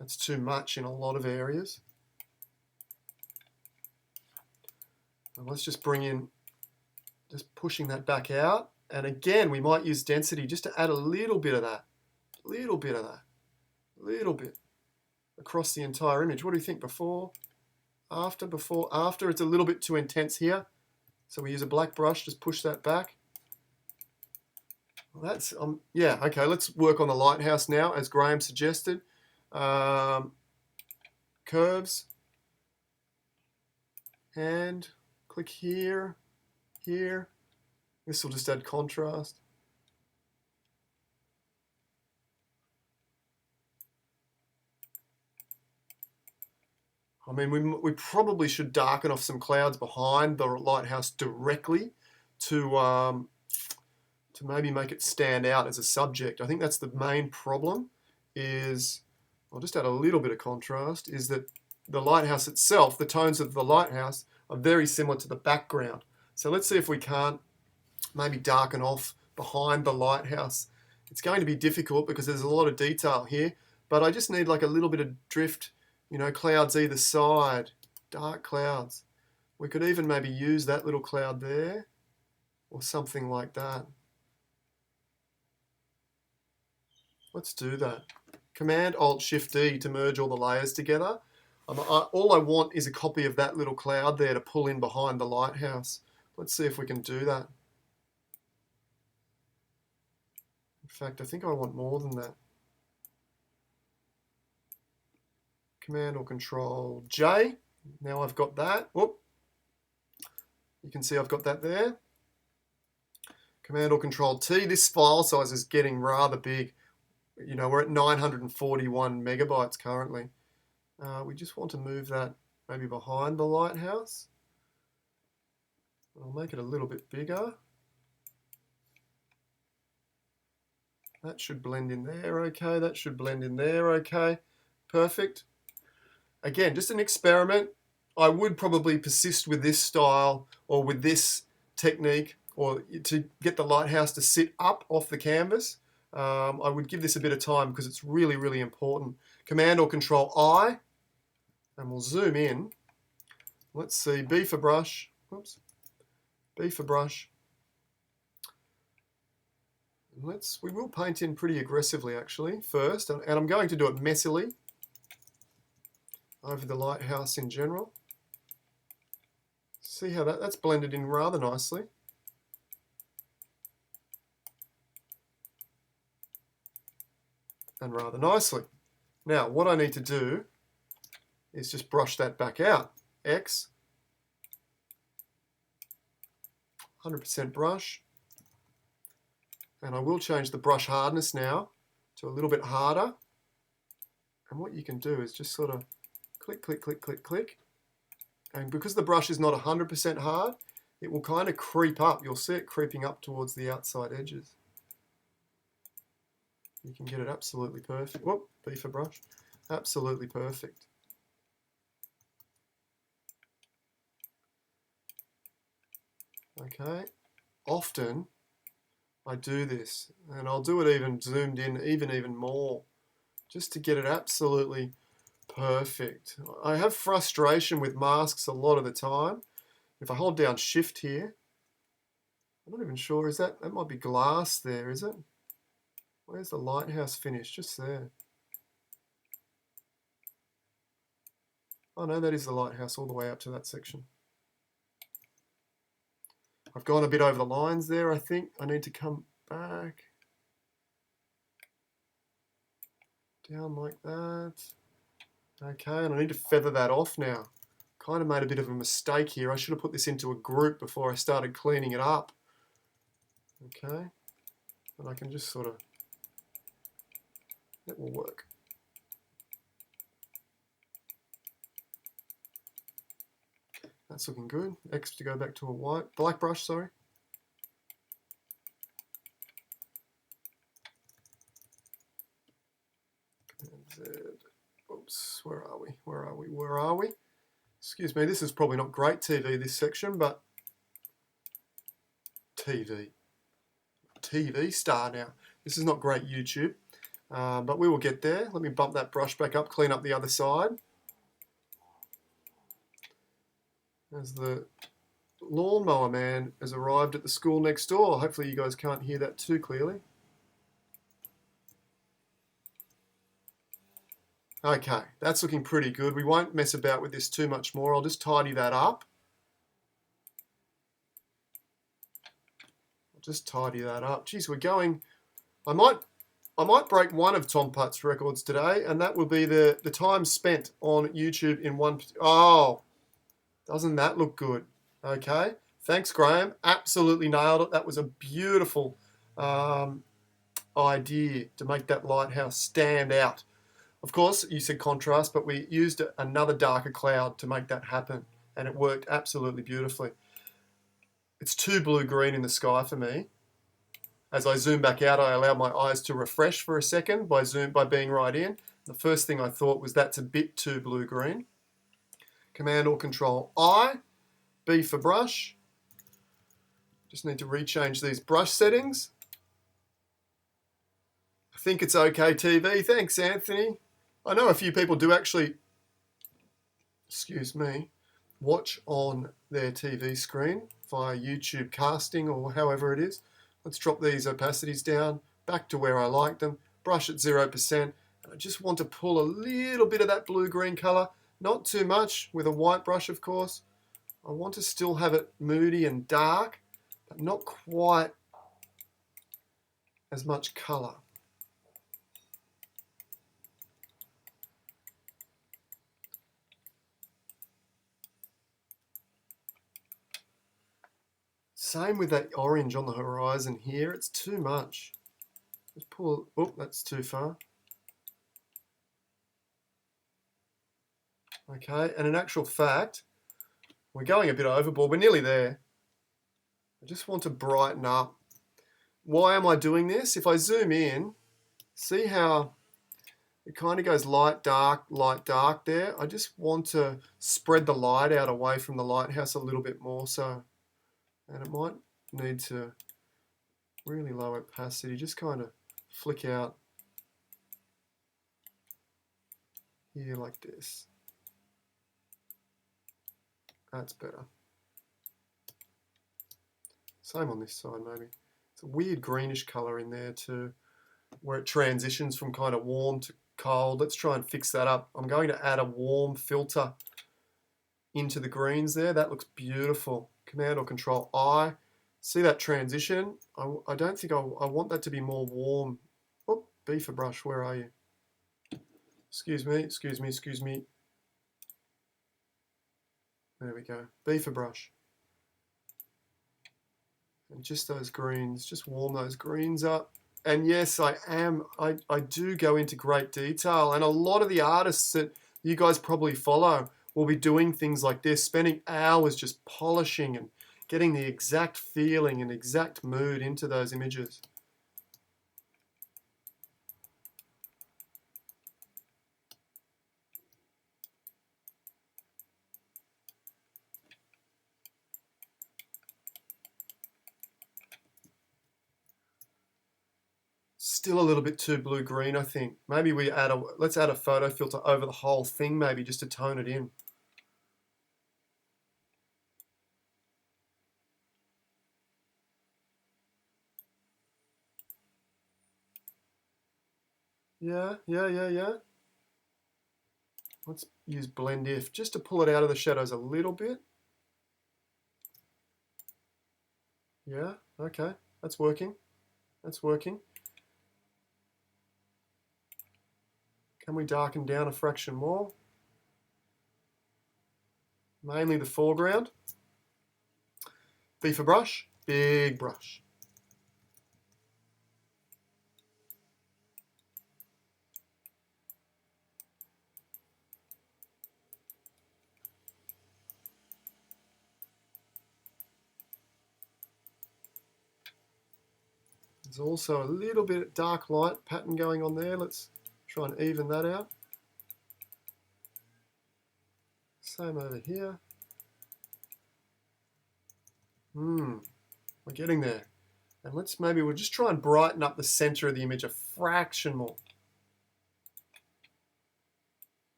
That's too much in a lot of areas. And let's just bring in, just pushing that back out. And again, we might use density just to add a little bit of that. Little bit across the entire image. What do you think? Before, after, it's a little bit too intense here. So we use a black brush, just push that back. Well, that's, yeah, okay, let's work on the lighthouse now, as Graham suggested. Curves. And click here, here. This will just add contrast. I mean, we probably should darken off some clouds behind the lighthouse directly to maybe make it stand out as a subject. I think that's the main problem is, I'll just add a little bit of contrast, is that the lighthouse itself, the tones of the lighthouse are very similar to the background. So let's see if we can't maybe darken off behind the lighthouse. It's going to be difficult because there's a lot of detail here, but I just need like a little bit of drift, you know, clouds either side, dark clouds. We could even maybe use that little cloud there or something like that. Let's do that. Command Alt Shift D to merge all the layers together. All I want is a copy of that little cloud there to pull in behind the lighthouse. Let's see if we can do that. In fact, I think I want more than that. Command or Control J. Now I've got that. Whoop. You can see I've got that there. Command or Control T. This file size is getting rather big. You know, we're at 941 megabytes currently. We just want to move that maybe behind the lighthouse. I'll make it a little bit bigger. That should blend in there, okay. That should blend in there, okay. Perfect. Again, just an experiment. I would probably persist with this style or with this technique, or to get the lighthouse to sit up off the canvas. I would give this a bit of time because it's really, really important. Command or Control I, and we'll zoom in. Let's see, B for brush. Oops. B for brush. We will paint in pretty aggressively actually first, and I'm going to do it messily over the lighthouse in general. See how that's blended in rather nicely. And rather nicely. Now what I need to do is just brush that back out. X, 100% brush. And I will change the brush hardness now to a little bit harder. And what you can do is just sort of click, click, click, click, click. And because the brush is not 100% hard, it will kind of creep up. You'll see it creeping up towards the outside edges. You can get it absolutely perfect. Whoop, B for brush. Absolutely perfect. Okay. Often I do this, and I'll do it even zoomed in even more, just to get it absolutely perfect. I have frustration with masks a lot of the time. If I hold down Shift here, I'm not even sure, that might be glass there, is it? Where's the lighthouse finish? Just there. Oh no, that is the lighthouse all the way up to that section. I've gone a bit over the lines there, I think. I need to come back. Down like that. Okay, and I need to feather that off now. Kind of made a bit of a mistake here. I should have put this into a group before I started cleaning it up. Okay, and I can just sort of, it will work. That's looking good. X to go back to a black brush, sorry. Z. Oops, where are we? Where are we? Where are we? Excuse me, this is probably not great TV, this section, but TV star now. This is not great YouTube, but we will get there. Let me bump that brush back up, clean up the other side. As the lawnmower man has arrived at the school next door. Hopefully you guys can't hear that too clearly. Okay, that's looking pretty good. We won't mess about with this too much more. I'll just tidy that up. Geez, we're going. I might break one of 𝗃𝗵𝗲𝗁's records today, and that will be the time spent on YouTube in one. Oh, doesn't that look good? Okay, thanks, Graham. Absolutely nailed it. That was a beautiful idea to make that lighthouse stand out. Of course, you said contrast, but we used another darker cloud to make that happen, and it worked absolutely beautifully. It's too blue-green in the sky for me. As I zoom back out, I allow my eyes to refresh for a second by being right in. The first thing I thought was that's a bit too blue-green. Command or Control I, B for brush. Just need to rechange these brush settings. I think it's okay, TV. Thanks, Anthony. I know a few people do actually, excuse me, watch on their TV screen via YouTube casting or however it is. Let's drop these opacities down back to where I like them. Brush at 0%. And I just want to pull a little bit of that blue-green color. Not too much with a white brush, of course. I want to still have it moody and dark, but not quite as much color. Same with that orange on the horizon here. It's too much. Just pull. Oh, that's too far. Okay, and in actual fact, we're going a bit overboard. We're nearly there. I just want to brighten up why am I doing this? If I zoom in, see how it kind of goes light, dark there. I just want to spread the light out away from the lighthouse a little bit more. So, and it might need to really low opacity, just kind of flick out here like this. That's better. Same on this side maybe. It's a weird greenish color in there too, where it transitions from kind of warm to cold. Let's try and fix that up. I'm going to add a warm filter into the greens there. That looks beautiful. Command or Control I. See that transition? I don't think I want that to be more warm. Oh, B for brush, where are you? Excuse me. There we go. B for brush. And just those greens, just warm those greens up. And yes, I do go into great detail. And a lot of the artists that you guys probably follow will be doing things like this, spending hours just polishing and getting the exact feeling and exact mood into those images. Still a little bit too blue-green, I think. Maybe let's add a photo filter over the whole thing, maybe just to tone it in. Yeah. Let's use Blend If just to pull it out of the shadows a little bit. Yeah, okay, that's working. That's working. Can we darken down a fraction more? Mainly the foreground. B for brush, big brush. There's also a little bit of dark light pattern going on there. Let's try and even that out. Same over here. We're getting there. And we'll just try and brighten up the center of the image a fraction more.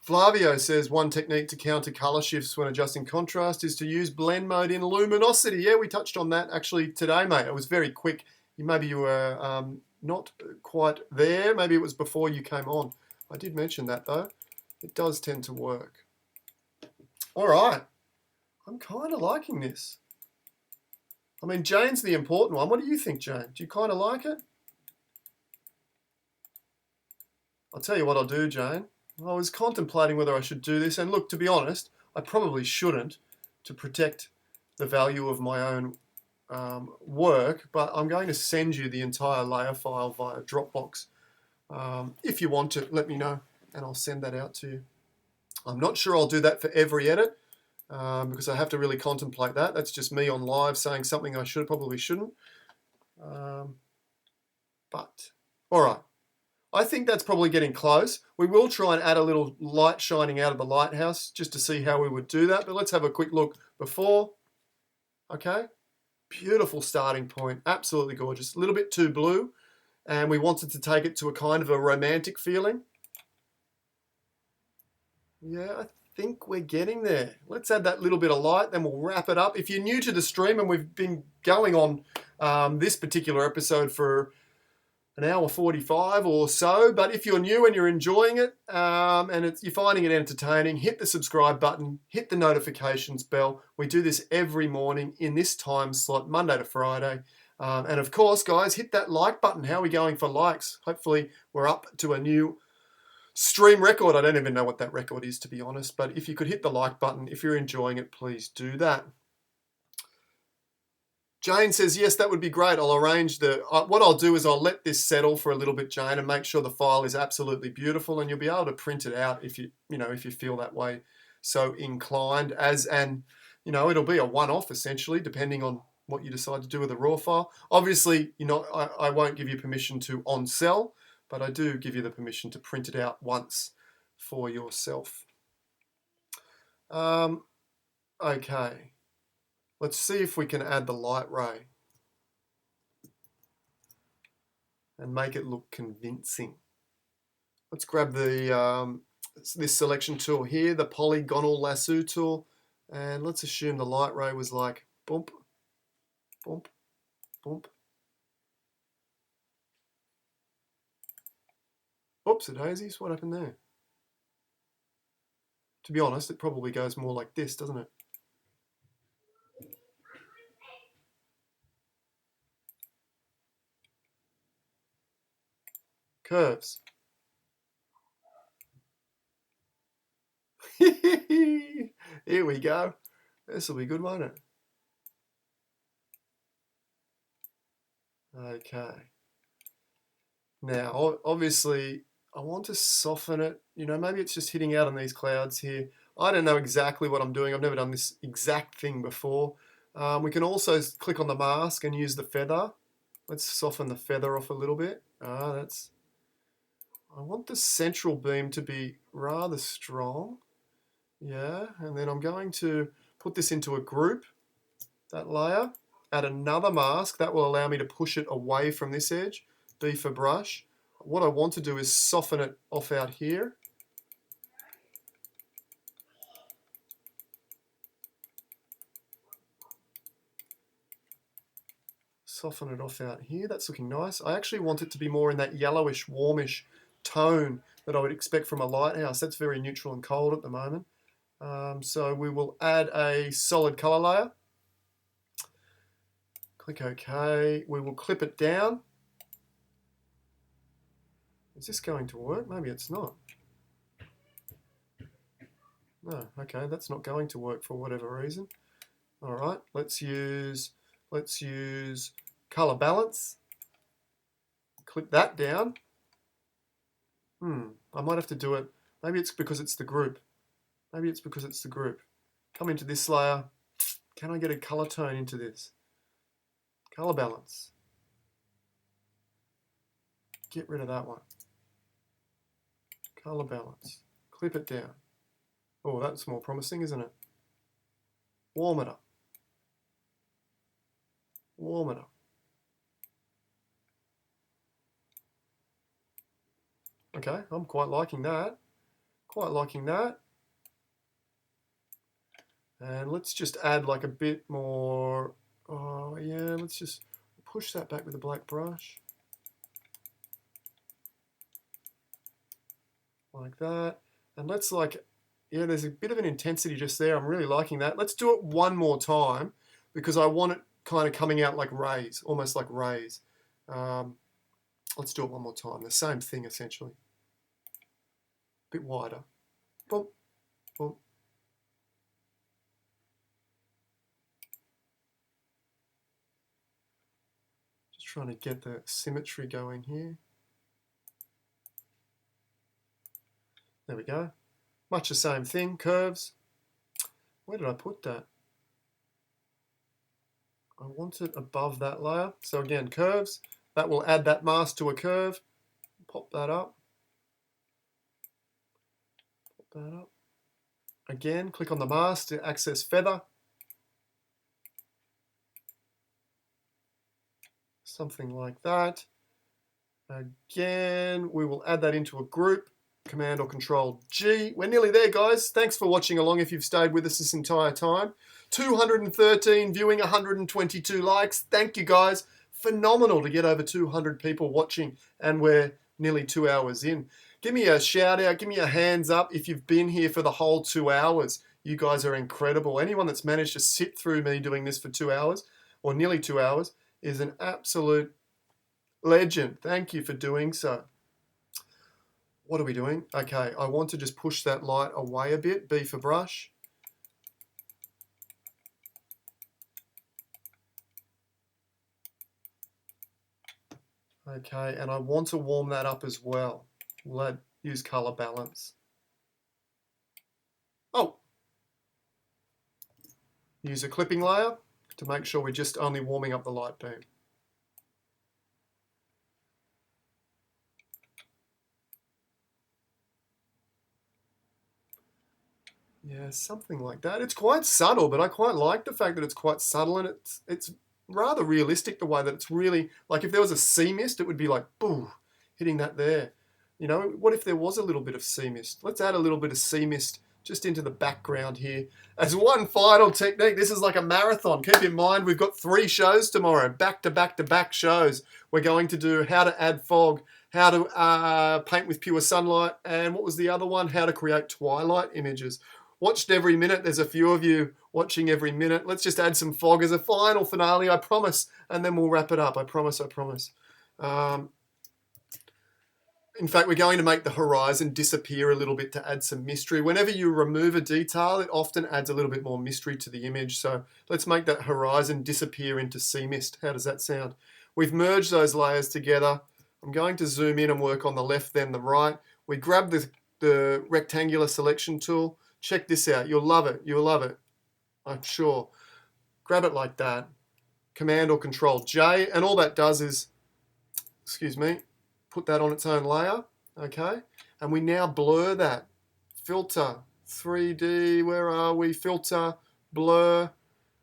Flavio says one technique to counter color shifts when adjusting contrast is to use blend mode in luminosity. Yeah, we touched on that actually today, mate. It was very quick. Maybe you were not quite there. Maybe it was before you came on. I did mention that though. It does tend to work. All right. I'm kind of liking this. I mean, Jane's the important one. What do you think, Jane? Do you kind of like it? I'll tell you what I'll do, Jane. I was contemplating whether I should do this, and look, to be honest, I probably shouldn't to protect the value of my own work, but I'm going to send you the entire layer file via Dropbox. If you want to, let me know, and I'll send that out to you. I'm not sure I'll do that for every edit, because I have to really contemplate that. That's just me on live saying something I probably shouldn't. But, all right. I think that's probably getting close. We will try and add a little light shining out of the lighthouse just to see how we would do that. But let's have a quick look before. Okay. Beautiful starting point. Absolutely gorgeous. A little bit too blue. And we wanted to take it to a kind of a romantic feeling. Yeah, I think we're getting there. Let's add that little bit of light, then we'll wrap it up. If you're new to the stream, and we've been going on this particular episode for an hour 45 or so, but if you're new and you're enjoying it and you're finding it entertaining, hit the subscribe button, hit the notifications bell. We do this every morning in this time slot, Monday to Friday. And of course, guys, hit that like button. How are we going for likes? Hopefully we're up to a new Stream record, I don't even know what that record is, to be honest, but if you could hit the like button, if you're enjoying it, please do that. Jane says, yes, that would be great. I'll arrange what I'll do is I'll let this settle for a little bit, Jane, and make sure the file is absolutely beautiful, and you'll be able to print it out if you feel that way so inclined it'll be a one-off essentially, depending on what you decide to do with the raw file. Obviously, I won't give you permission to on-sell, but I do give you the permission to print it out once for yourself. Okay. Let's see if we can add the light ray and make it look convincing. Let's grab this selection tool here, the polygonal lasso tool, and let's assume the light ray was like bump, bump, bump. Oops, daisies, what happened there? To be honest, it probably goes more like this, doesn't it? Curves. Here we go. This will be good, won't it? Okay. Now, obviously, I want to soften it. Maybe it's just hitting out on these clouds here. I don't know exactly what I'm doing. I've never done this exact thing before. We can also click on the mask and use the feather. Let's soften the feather off a little bit. I want the central beam to be rather strong. Yeah, and then I'm going to put this into a group, that layer, add another mask. That will allow me to push it away from this edge. B for brush. What I want to do is soften it off out here. Soften it off out here. That's looking nice. I actually want it to be more in that yellowish, warmish tone that I would expect from a lighthouse. That's very neutral and cold at the moment. So we will add a solid color layer. Click OK. We will clip it down. Is this going to work? Maybe it's not. No, okay, that's not going to work for whatever reason. All right, let's use color balance. Clip that down. I might have to do it. Maybe it's because it's the group. Maybe it's because it's the group. Come into this layer. Can I get a color tone into this? Color balance. Get rid of that one. Color balance. Clip it down. Oh, that's more promising, isn't it? Warm it up. Warm it up. Okay, I'm quite liking that. Quite liking that. And let's just add like a bit more. Oh yeah, let's just push that back with a black brush. Like that. And let's there's a bit of an intensity just there. I'm really liking that. Let's do it one more time because I want it kind of coming out like rays, almost like rays. Let's do it one more time. The same thing essentially. A bit wider. Boom, boom. Just trying to get the symmetry going here. There we go. Much the same thing, curves. Where did I put that? I want it above that layer. So again, curves. That will add that mask to a curve. Pop that up. Pop that up. Again, click on the mask to access feather. Something like that. Again, we will add that into a group. Command or Control G. We're nearly there, guys. Thanks for watching along if you've stayed with us this entire time. 213 viewing, 122 likes. Thank you, guys. Phenomenal to get over 200 people watching, and we're nearly 2 hours in. Give me a shout out. Give me a hands up if you've been here for the whole 2 hours. You guys are incredible. Anyone that's managed to sit through me doing this for 2 hours, or nearly 2 hours, is an absolute legend. Thank you for doing so. what are we doing? Okay, I want to just push that light away a bit, B for brush. Okay, and I want to warm that up as well. We'll use color balance. Oh! Use a clipping layer to make sure we're just only warming up the light beam. Yeah, something like that. It's quite subtle, but I quite like the fact that it's quite subtle, and it's rather realistic the way that it's really, like if there was a sea mist, it would be like, boom, hitting that there. You know, what if there was a little bit of sea mist? Let's add a little bit of sea mist just into the background here. As one final technique, this is like a marathon. Keep in mind, we've got 3 shows tomorrow, back to back to back shows. We're going to do how to add fog, how to paint with pure sunlight, and what was the other one? How to create twilight images. Watched every minute. There's a few of you watching every minute. Let's just add some fog as a final finale, I promise, and then we'll wrap it up. I promise, I promise. In fact, we're going to make the horizon disappear a little bit to add some mystery. Whenever you remove a detail, it often adds a little bit more mystery to the image. So let's make that horizon disappear into sea mist. How does that sound? We've merged those layers together. I'm going to zoom in and work on the left, then the right. We grab the rectangular selection tool. Check this out. You'll love it. You'll love it. I'm sure. Grab it like that. Command or Control J. And all that does is, excuse me, put that on its own layer. Okay. And we now blur that. Filter. 3D. Where are we? Filter. Blur.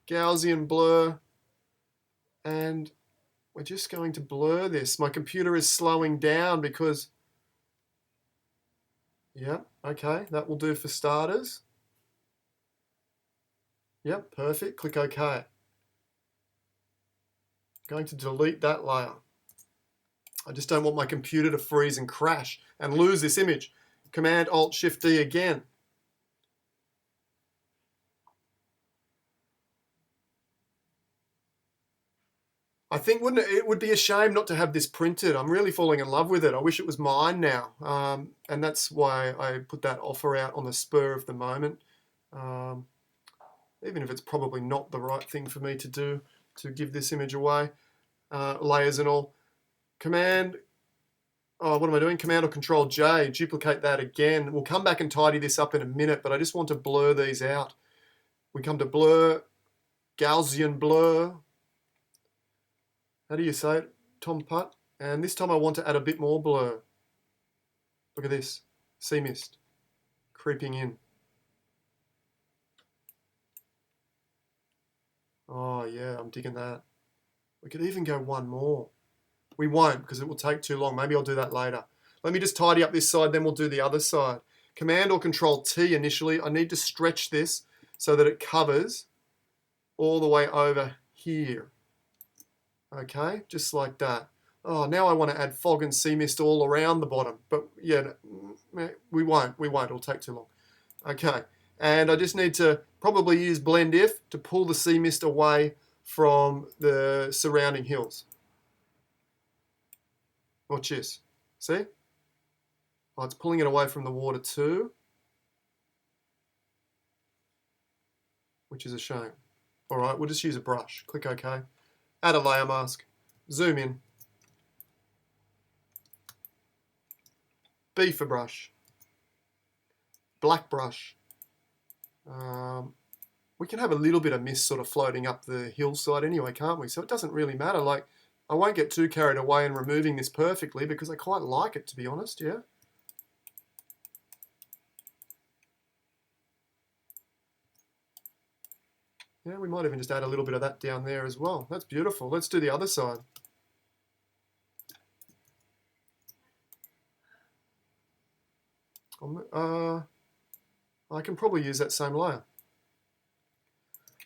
Gaussian blur. And we're just going to blur this. My computer is slowing down because... Yeah, okay, that will do for starters. Yep, perfect. Click OK. I'm going to delete that layer. I just don't want my computer to freeze and crash and lose this image. Command Alt Shift D again. I think it would be a shame not to have this printed. I'm really falling in love with it. I wish it was mine now. And that's why I put that offer out on the spur of the moment. Even if it's probably not the right thing for me to do to give this image away. Layers and all. Command, what am I doing? Command or Control J, duplicate that again. We'll come back and tidy this up in a minute, but I just want to blur these out. We come to blur, Gaussian blur. How do you say it? Tom Putt. And this time I want to add a bit more blur. Look at this. Sea mist creeping in. Oh yeah, I'm digging that. We could even go one more. We won't because it will take too long. Maybe I'll do that later. Let me just tidy up this side, then we'll do the other side. Command or Control T initially. I need to stretch this so that it covers all the way over here. Okay, just like that. Oh, now I want to add fog and sea mist all around the bottom. But yeah, we won't. It'll take too long. Okay, and I just need to probably use Blend If to pull the sea mist away from the surrounding hills. Watch this. See? Oh, it's pulling it away from the water too, which is a shame. All right, we'll just use a brush. Click OK. Add a layer mask. Zoom in. B for brush. Black brush. We can have a little bit of mist sort of floating up the hillside anyway, can't we? So it doesn't really matter. Like, I won't get too carried away in removing this perfectly because I quite like it, to be honest, yeah? Yeah, we might even just add a little bit of that down there as well. That's beautiful. Let's do the other side. I can probably use that same layer.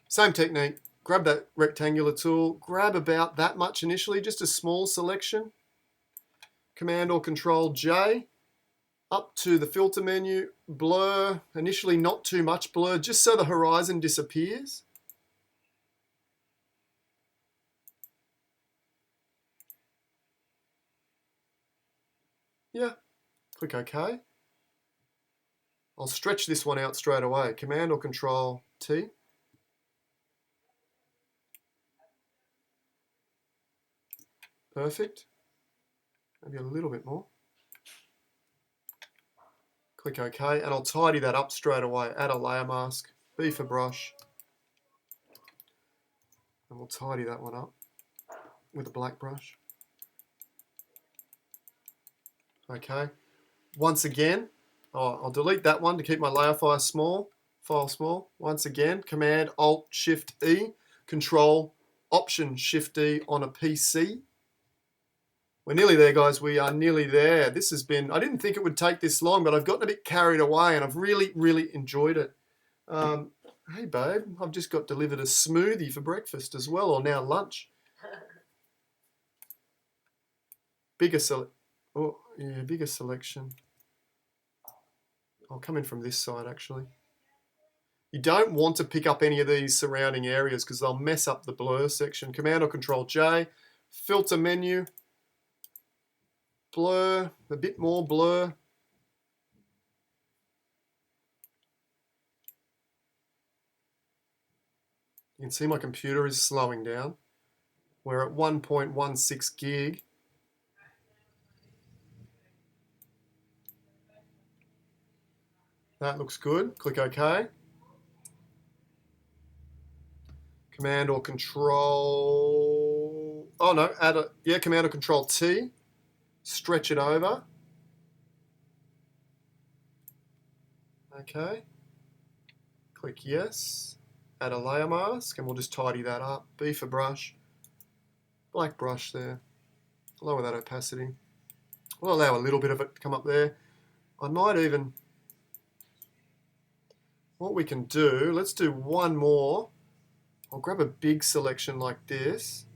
Same technique. Grab that rectangular tool. Grab about that much initially, just a small selection. Command or Control J. Up to the filter menu. Blur. Initially not too much blur, just so the horizon disappears. Yeah, Click OK. I'll stretch this one out straight away. Command or Control T. Perfect. Maybe a little bit more. Click OK, and I'll tidy that up straight away. Add a layer mask, B for brush, and we'll tidy that one up with a black brush. Okay. Once again, I'll delete that one to keep my layer file small. Once again, Command Alt Shift E, Control Option Shift E on a PC. We're nearly there, guys. We are nearly there. This has been, I didn't think it would take this long, but I've gotten a bit carried away and I've really, really enjoyed it. Hey, babe, I've just got delivered a smoothie for breakfast as well, or now lunch. Bigger selection. I'll come in from this side, actually. You don't want to pick up any of these surrounding areas because they'll mess up the blur section. Command or Control J, filter menu, blur, a bit more blur. You can see my computer is slowing down. We're at 1.16 gig. That looks good. Click OK. Command or Control, oh no, Command or Control T, stretch it over. Okay. Click yes, add a layer mask, and we'll just tidy that up. B for brush, black brush there, lower that opacity. We'll allow a little bit of it to come up there. I might even, what we can do, let's do one more. I'll grab a big selection like this.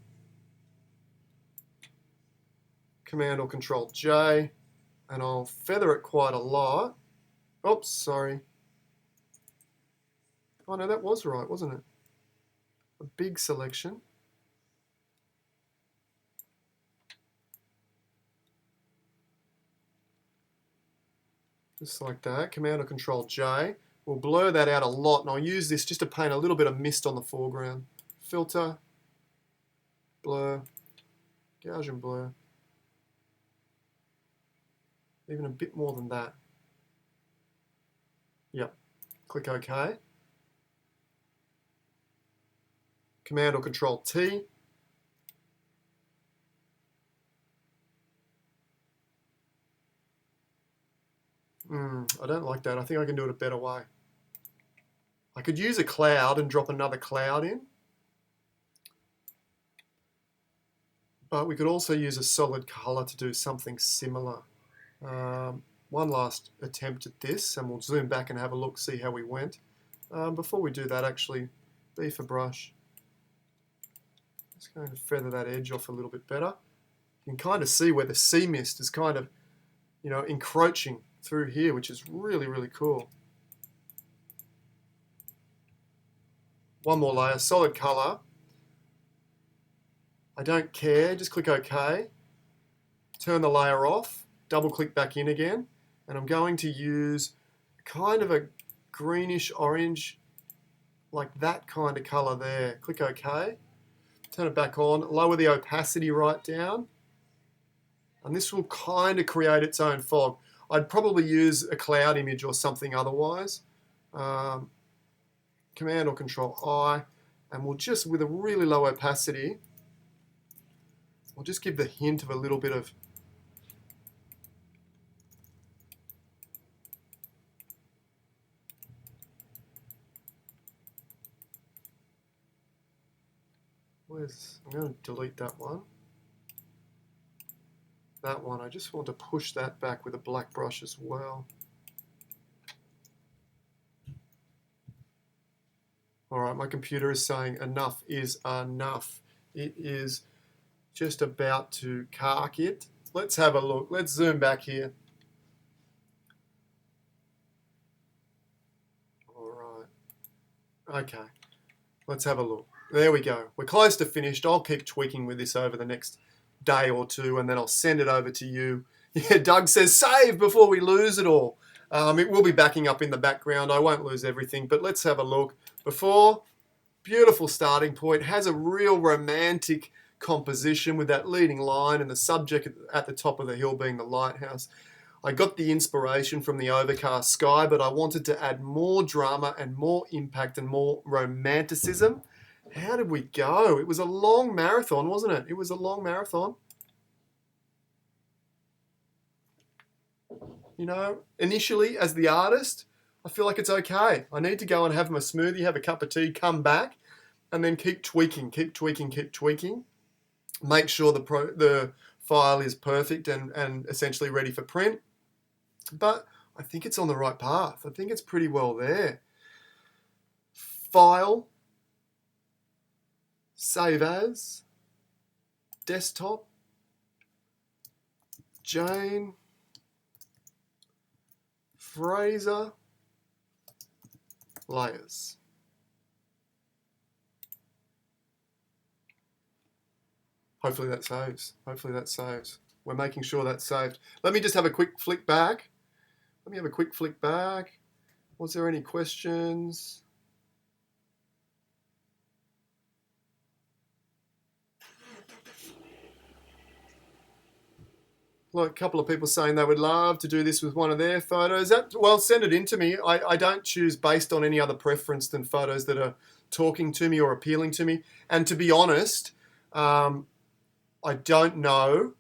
Command or Control J, and I'll feather it quite a lot. Oops, sorry. Oh no, that was right, wasn't it? A big selection. Just like that. Command or Control J. We'll blur that out a lot, and I'll use this just to paint a little bit of mist on the foreground. Filter, blur, Gaussian blur. Even a bit more than that. Yep. Click OK. Command or Control T. I don't like that. I think I can do it a better way. I could use a cloud and drop another cloud in. But we could also use a solid color to do something similar. One last attempt at this, and we'll zoom back and have a look, see how we went. Before we do that, actually, B for brush. Just going to feather that edge off a little bit better. You can kind of see where the sea mist is kind of, encroaching through here, which is really, really cool. One more layer, solid color. I don't care, just click OK. Turn the layer off, double click back in again, and I'm going to use kind of a greenish orange, like that kind of color there. Click OK. Turn it back on, lower the opacity right down, and this will kind of create its own fog. I'd probably use a cloud image or something otherwise. Command or Control I, and we'll just, with a really low opacity, we'll just give the hint of a little bit of I'm going to delete that one. That one, I just want to push that back with a black brush as well. Alright, my computer is saying enough is enough. It is just about to cark it. Let's have a look. Let's zoom back here. Alright. Okay. Let's have a look. There we go. We're close to finished. I'll keep tweaking with this over the next day or two, and then I'll send it over to you Yeah, Doug says, save before we lose it all. It will be backing up in the background. I won't lose everything, but let's have a look. Before, beautiful starting point, has a real romantic composition with that leading line and the subject at the top of the hill being the lighthouse. I got the inspiration from the overcast sky, but I wanted to add more drama and more impact and more romanticism. How did we go? It was a long marathon, wasn't it? It was a long marathon. You know, initially as the artist, I feel like it's okay. I need to go and have my smoothie, have a cup of tea, come back, and then keep tweaking. Make sure the file is perfect and essentially ready for print. But I think it's on the right path. I think it's pretty well there. File, save as, desktop, Jane, Fraser, layers. Hopefully that saves. Hopefully that saves. We're making sure that's saved. Let me just have a quick flick back. Was there any questions? Like a couple of people saying they would love to do this with one of their photos. Well, send it in to me. I don't choose based on any other preference than photos that are talking to me or appealing to me. And to be honest, I don't know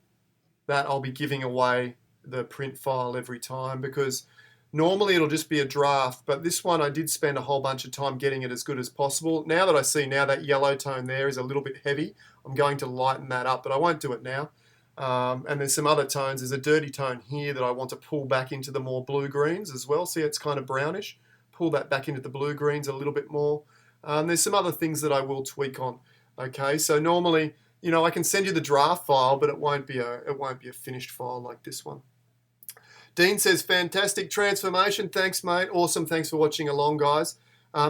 that I'll be giving away the print file every time, because normally it'll just be a draft, but this one I did spend a whole bunch of time getting it as good as possible. Now that I see now that yellow tone there is a little bit heavy, I'm going to lighten that up, but I won't do it now. And there's some other tones. There's a dirty tone here that I want to pull back into the more blue greens as well. See, it's kind of brownish. Pull that back into the blue greens a little bit more. There's some other things that I will tweak on. Okay, so normally, you know, I can send you the draft file, but it won't be a finished file like this one. Dean says, fantastic transformation. Thanks, mate. Awesome. Thanks for watching along, guys.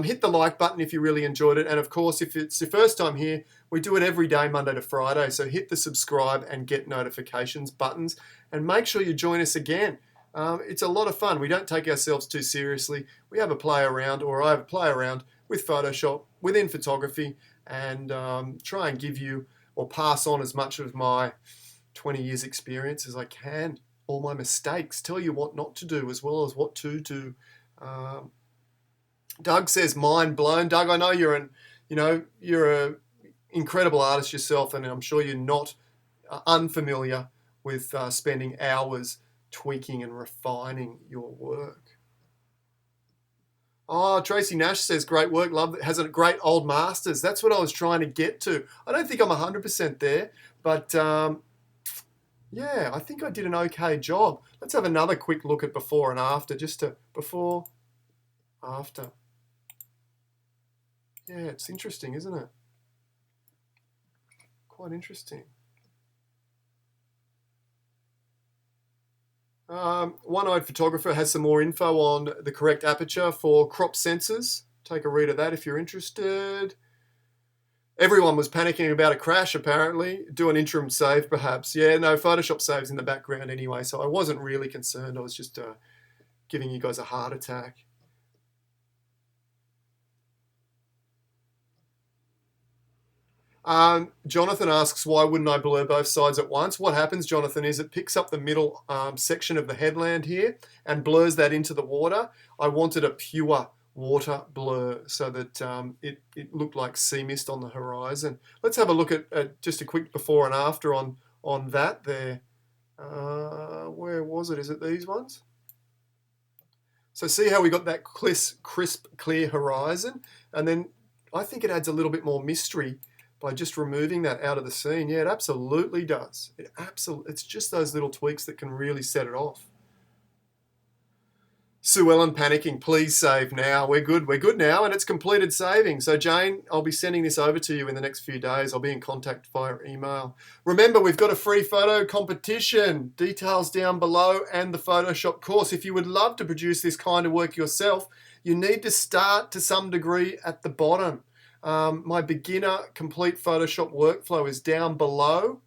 Hit the like button if you really enjoyed it. And of course, if it's your first time here, we do it every day, Monday to Friday. So hit the subscribe and get notifications buttons, and make sure you join us again. It's a lot of fun. We don't take ourselves too seriously. We have a play around, or I have a play around with Photoshop within photography, and try and give you or pass on as much of my 20 years experience as I can. All my mistakes, tell you what not to do as well as what to do. Doug says, mind blown. Doug, I know you're an incredible artist yourself, and I'm sure you're not unfamiliar with spending hours tweaking and refining your work. Oh, Tracy Nash says, great work, love it. Has a great old masters. That's what I was trying to get to. I don't think I'm 100% there, but yeah, I think I did an okay job. Let's have another quick look at before and after, just to before, after. Yeah, it's interesting, isn't it? Quite interesting. One-Eyed Photographer has some more info on the correct aperture for crop sensors. Take a read of that if you're interested. Everyone was panicking about a crash, apparently. Do an interim save, perhaps. Yeah, no, Photoshop saves in the background anyway, so I wasn't really concerned. I was just giving you guys a heart attack. Jonathan asks, why wouldn't I blur both sides at once? What happens, Jonathan, is it picks up the middle section of the headland here and blurs that into the water. I wanted a pure water blur so that it looked like sea mist on the horizon. Let's have a look at just a quick before and after on that there. Where was it? Is it these ones? So see how we got that crisp, clear horizon? And then I think it adds a little bit more mystery by just removing that out of the scene. Yeah, it absolutely does. It's just those little tweaks that can really set it off. Sue Ellen panicking, please save now. We're good now, and it's completed saving. So Jane, I'll be sending this over to you in the next few days. I'll be in contact via email. Remember, we've got a free photo competition. Details down below, and the Photoshop course. If you would love to produce this kind of work yourself, you need to start to some degree at the bottom. My beginner complete Photoshop workflow is down below.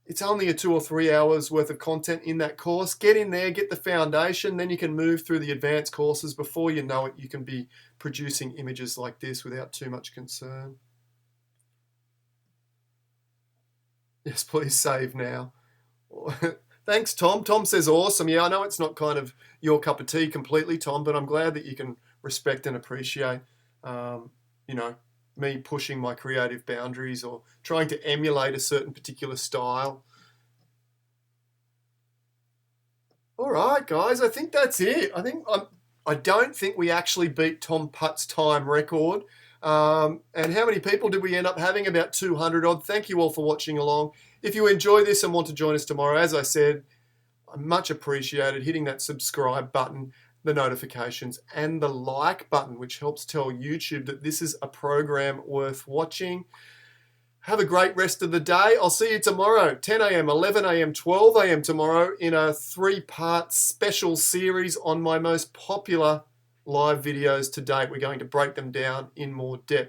It's only a 2 or 3 hours worth of content in that course. Get in there, get the foundation, then you can move through the advanced courses. Before you know it, you can be producing images like this without too much concern. Yes, please save now. Thanks, Tom. Tom says awesome. Yeah, I know it's not kind of your cup of tea completely, Tom, but I'm glad that you can respect and appreciate, you know, me pushing my creative boundaries or trying to emulate a certain particular style. All right, guys, I think that's it. I don't think we actually beat Tom Putt's time record. And how many people did we end up having? About 200 odd. Thank you all for watching along. If you enjoy this and want to join us tomorrow, as I said, much appreciated hitting that subscribe button, the notifications, and the like button, which helps tell YouTube that this is a program worth watching. Have a great rest of the day. I'll see you tomorrow, 10 a.m., 11 a.m., 12 a.m. tomorrow in a 3-part special series on my most popular live videos to date. We're going to break them down in more depth.